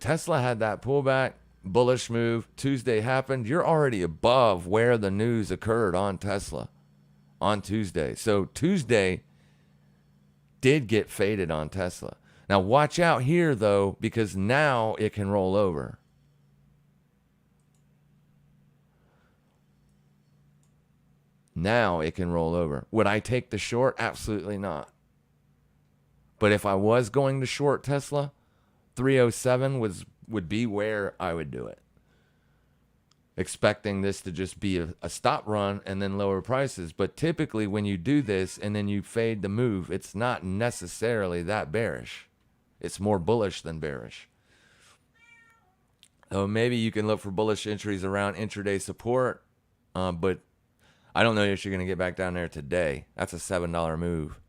Tesla had that pullback, bullish move. Tuesday happened. You're already above where the news occurred on Tesla on Tuesday. So Tuesday did get faded on Tesla. Now watch out here, though, because now it can roll over. Now it can roll over. Would I take the short? Absolutely not. But if I was going to short Tesla, 307 would be where I would do it. Expecting this to just be a stop run and then lower prices. But typically when you do this and then you fade the move, it's not necessarily that bearish. It's more bullish than bearish. So maybe you can look for bullish entries around intraday support. But I don't know if you're going to get back down there today. That's a $7 move.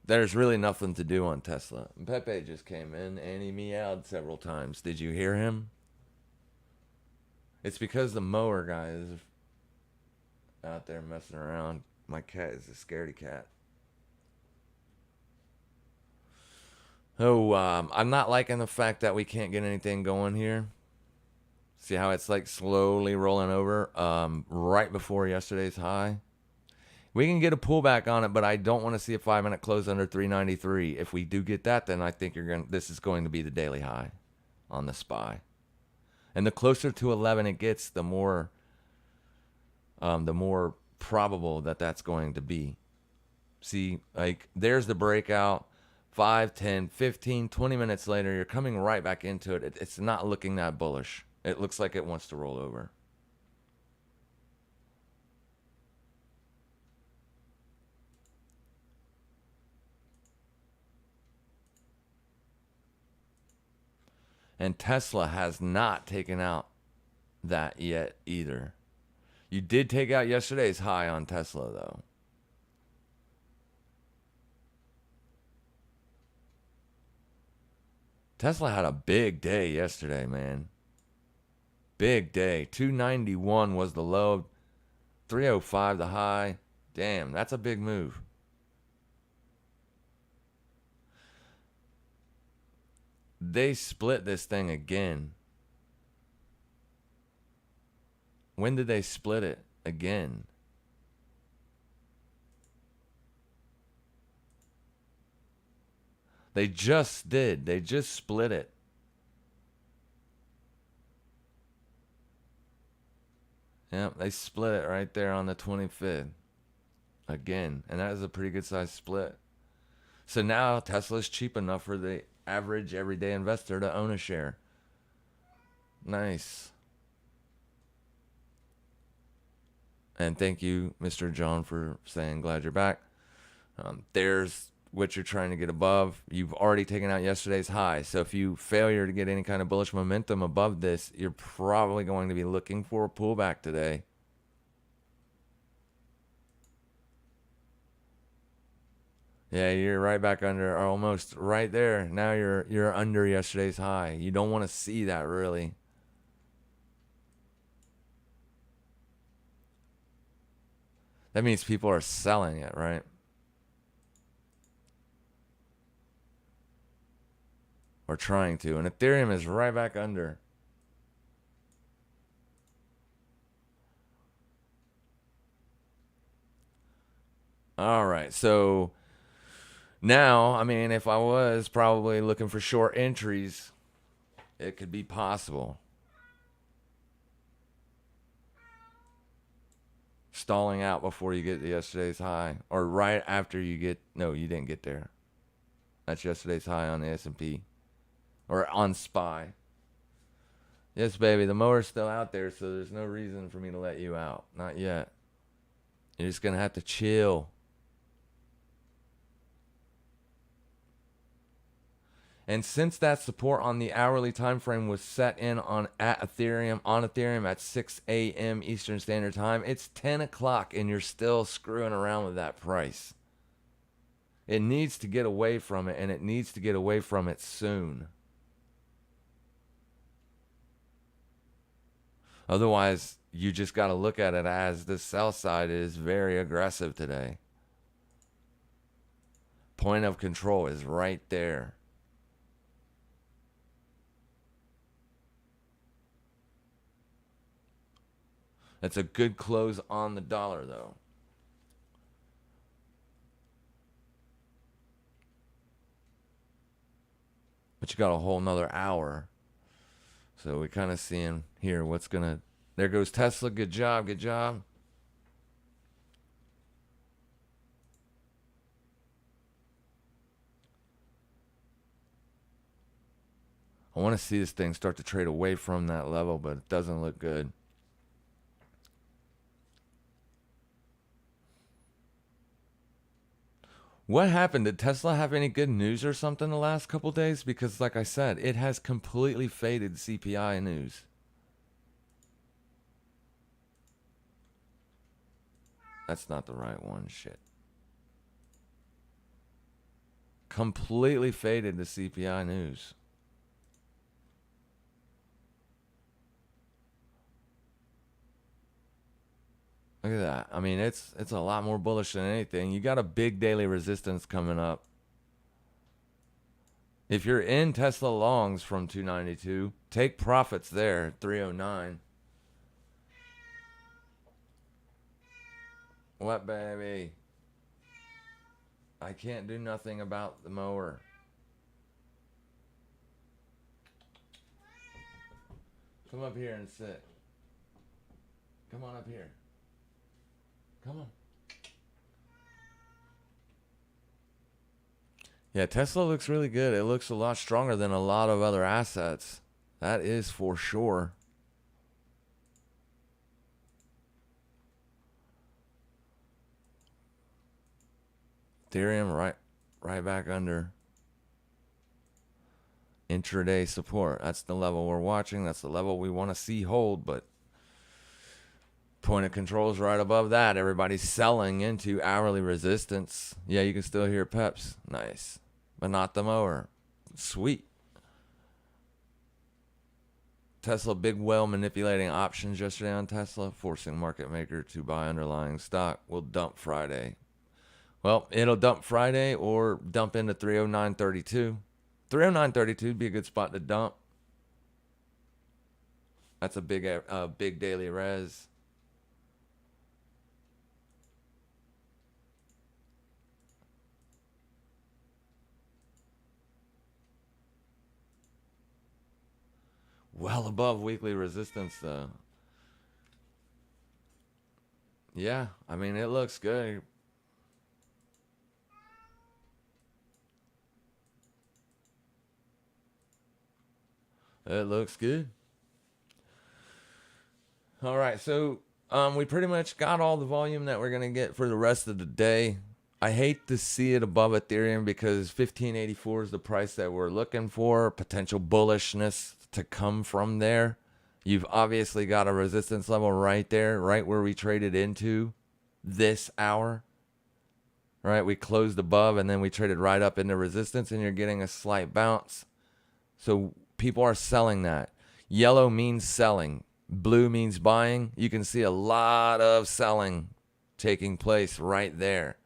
There's really nothing to do on Tesla. Pepe just came in and he meowed several times. Did you hear him? It's because the mower guy is out there messing around. My cat is a scaredy cat. Oh, I'm not liking the fact that we can't get anything going here. See how it's like slowly rolling over right before yesterday's high? We can get a pullback on it, but I don't want to see a 5-minute close under 393. If we do get that, then I think this is going to be the daily high on the SPY. And the closer to 11 it gets, the more probable that that's going to be. See, like there's the breakout. 5, 10, 15, 20 minutes later, you're coming right back into it. It's not looking that bullish. It looks like it wants to roll over. And Tesla has not taken out that yet either. You did take out yesterday's high on Tesla, though. Tesla had a big day yesterday, man. Big day. 291 was the low. 305 the high. Damn, that's a big move. They split this thing again. When did they split it again? They just did. They just split it. Yep, they split it right there on the 25th. Again. And that is a pretty good size split. So now Tesla's cheap enough for the average everyday investor to own a share. Nice. And thank you, Mr. John, for saying glad you're back. There's what you're trying to get above. You've already taken out yesterday's high. So if you failure to get any kind of bullish momentum above this, you're probably going to be looking for a pullback today. Yeah, you're right back under, or almost right there. Now you're under yesterday's high. You don't want to see that, really. That means people are selling it, right? or trying to. And Ethereum is right back under. All right, so now, I mean, if I was probably looking for short entries, it could be possible. Stalling out before you get to yesterday's high, or right after you get, no, you didn't get there. That's yesterday's high on the S&P, or on SPY. Yes, baby, the mower's still out there, so there's no reason for me to let you out. Not yet. You're just going to have to chill. And since that support on the hourly time frame was set in on Ethereum at 6 a.m. Eastern Standard Time, it's 10 o'clock and you're still screwing around with that price. It needs to get away from it, and it needs to get away from it soon. Otherwise, you just got to look at it as the sell side is very aggressive today. Point of control is right there. That's a good close on the dollar, though. But you got a whole nother hour. So we're kind of seeing here what's going to... There goes Tesla. Good job. Good job. I want to see this thing start to trade away from that level, but it doesn't look good. What happened? Did Tesla have any good news or something the last couple days? Because like I said, it has completely faded CPI news. That's not the right one. Shit. Completely faded the CPI news. Look at that. I mean, it's a lot more bullish than anything. You got a big daily resistance coming up. If you're in Tesla longs from 292, take profits there, 309. What, baby? I can't do nothing about the mower. Come up here and sit. Come on up here. Come on. Yeah, Tesla looks really good. It looks a lot stronger than a lot of other assets. That is for sure. Ethereum right back under intraday support. That's the level we're watching. That's the level we want to see hold, but point of control is right above that. Everybody's selling into hourly resistance. Yeah, you can still hear Peps. Nice. But not the mower. Sweet. Tesla big whale manipulating options yesterday on Tesla, forcing market maker to buy underlying stock. Will dump Friday. Well, it'll dump Friday or dump into 309.32. 309.32 would be a good spot to dump. That's a big daily res. Well above weekly resistance, though. Yeah, I mean, it looks good. It looks good. All right, so we pretty much got all the volume that we're going to get for the rest of the day. I hate to see it above Ethereum because 1584 is the price that we're looking for. Potential bullishness to come from there. You've obviously got a resistance level right there, right where we traded into this hour. Right, we closed above and then we traded right up into resistance, and you're getting a slight bounce. So people are selling that. Yellow means selling. Blue means buying. You can see a lot of selling taking place right there.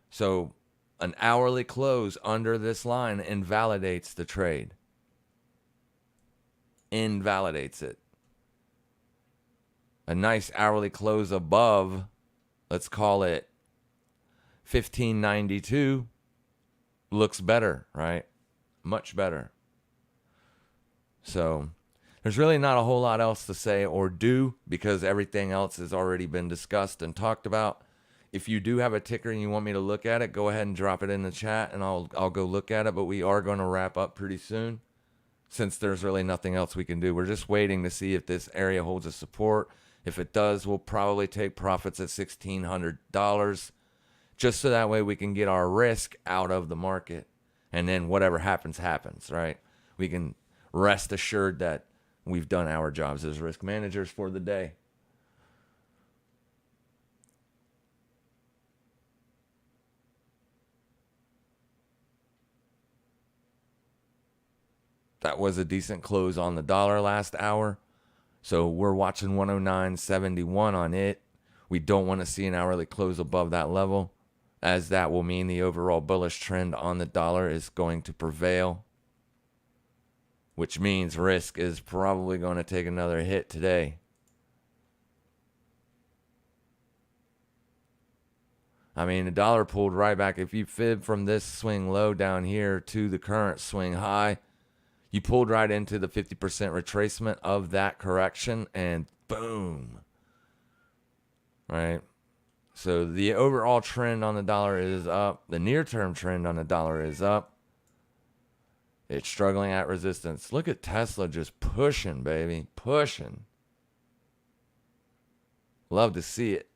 So An hourly close under this line invalidates the trade. Invalidates it. A nice hourly close above, let's call it 1592, looks better, right? Much better. So there's really not a whole lot else to say or do because everything else has already been discussed and talked about. If you do have a ticker and you want me to look at it, go ahead and drop it in the chat and I'll go look at it. But we are going to wrap up pretty soon since there's really nothing else we can do. We're just waiting to see if this area holds a support. If it does, we'll probably take profits at $1,600 just so that way we can get our risk out of the market. And then whatever happens, happens, right? We can rest assured that we've done our jobs as risk managers for the day. That was a decent close on the dollar last hour. So we're watching 109.71 on it. We don't want to see an hourly close above that level, as that will mean the overall bullish trend on the dollar is going to prevail, which means risk is probably going to take another hit today. I mean, the dollar pulled right back. If you fib from this swing low down here to the current swing high, you pulled right into the 50% retracement of that correction and boom, right? So the overall trend on the dollar is up. The near-term trend on the dollar is up. It's struggling at resistance. Look at Tesla just pushing, baby, pushing. Love to see it.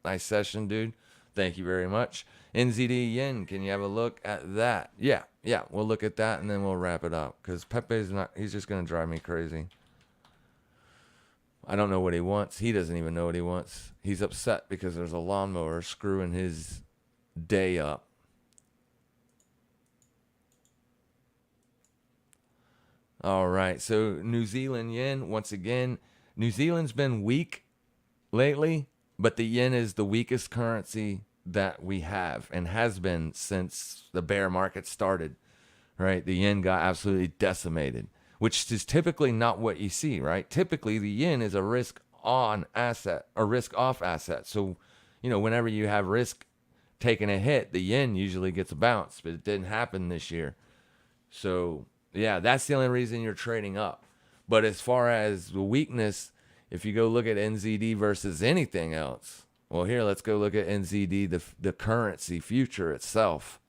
Nice session, dude. Thank you very much. NZD yen, can you have a look at that? Yeah, we'll look at that and then we'll wrap it up because Pepe's not, he's just going to drive me crazy. I don't know what he wants. He doesn't even know what he wants. He's upset because there's a lawnmower screwing his day up. All right, so New Zealand yen, once again, New Zealand's been weak lately, but the yen is the weakest currency that we have and has been since the bear market started, right? The yen got absolutely decimated, which is typically not what you see, right? Typically, the yen is a risk-on asset or risk-off asset. So, you know, whenever you have risk taking a hit, the yen usually gets a bounce, but it didn't happen this year. So, yeah, that's the only reason you're trading up. But as far as the weakness, if you go look at NZD versus anything else, well, here, let's go look at NZD, the currency future itself.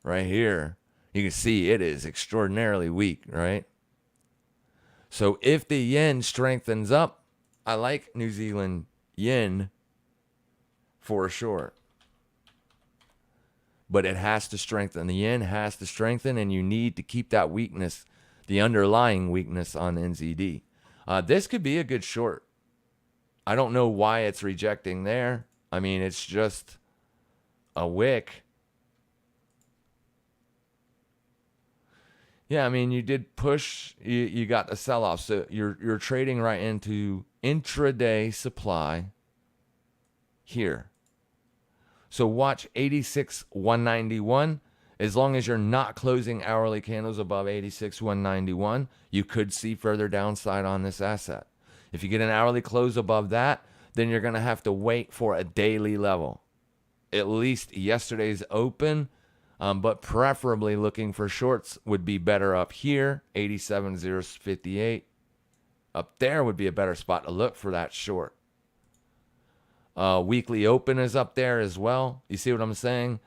Right here, you can see it is extraordinarily weak, right? So if the yen strengthens up, I like New Zealand yen for a short. But it has to strengthen. The yen has to strengthen, and you need to keep that weakness, the underlying weakness on NZD. This could be a good short. I don't know why it's rejecting there. I mean, it's just a wick. Yeah, I mean, you did push. You got the sell-off. So you're trading right into intraday supply here. So watch 86,191. As long as you're not closing hourly candles above 86,191, you could see further downside on this asset. If you get an hourly close above that, then you're going to have to wait for a daily level. At least yesterday's open, but preferably looking for shorts would be better up here, 87,058. Up there would be a better spot to look for that short. Weekly open is up there as well. You see what I'm saying?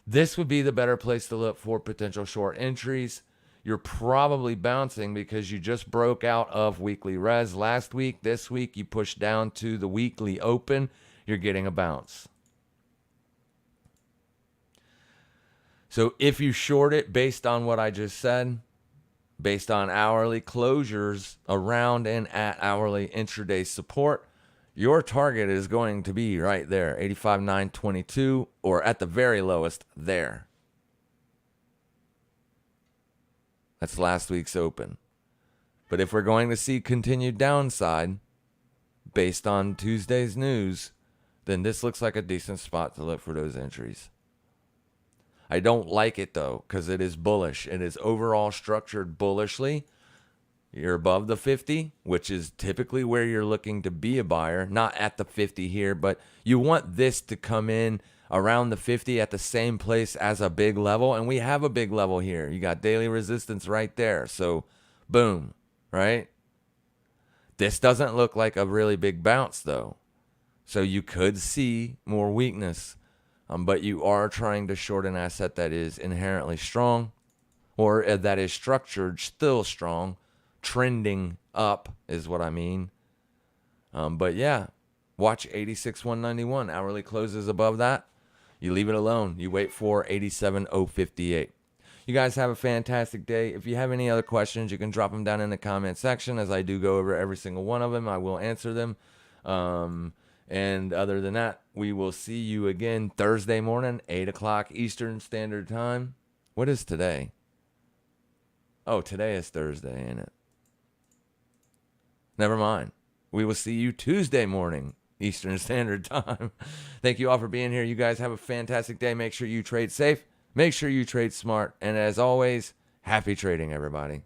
This would be the better place to look for potential short entries. You're probably bouncing because you just broke out of weekly res last week. This week, you push down to the weekly open. You're getting a bounce. So if you short it based on what I just said, based on hourly closures around and at hourly intraday support, your target is going to be right there, 85,922, or at the very lowest there. That's last week's open. But if we're going to see continued downside, based on Tuesday's news, then this looks like a decent spot to look for those entries. I don't like it though, because it is bullish. It is overall structured bullishly. You're above the 50, which is typically where you're looking to be a buyer. Not at the 50 here, but you want this to come in around the 50 at the same place as a big level. And we have a big level here. You got daily resistance right there. So boom, right? This doesn't look like a really big bounce though. So you could see more weakness. But you are trying to short an asset that is inherently strong, or that is structured still strong, trending up is what I mean. But yeah, watch 86,191. Hourly closes above that. You leave it alone. You wait for 87,058. You guys have a fantastic day. If you have any other questions, you can drop them down in the comment section. As I do go over every single one of them, I will answer them. And other than that, we will see you again Thursday morning, 8 o'clock Eastern Standard Time. What is today? Oh, today is Thursday, ain't it? Never mind. We will see you Tuesday morning, Eastern Standard Time. Thank you all for being here. You guys have a fantastic day. Make sure you trade safe. Make sure you trade smart. And as always, happy trading, everybody.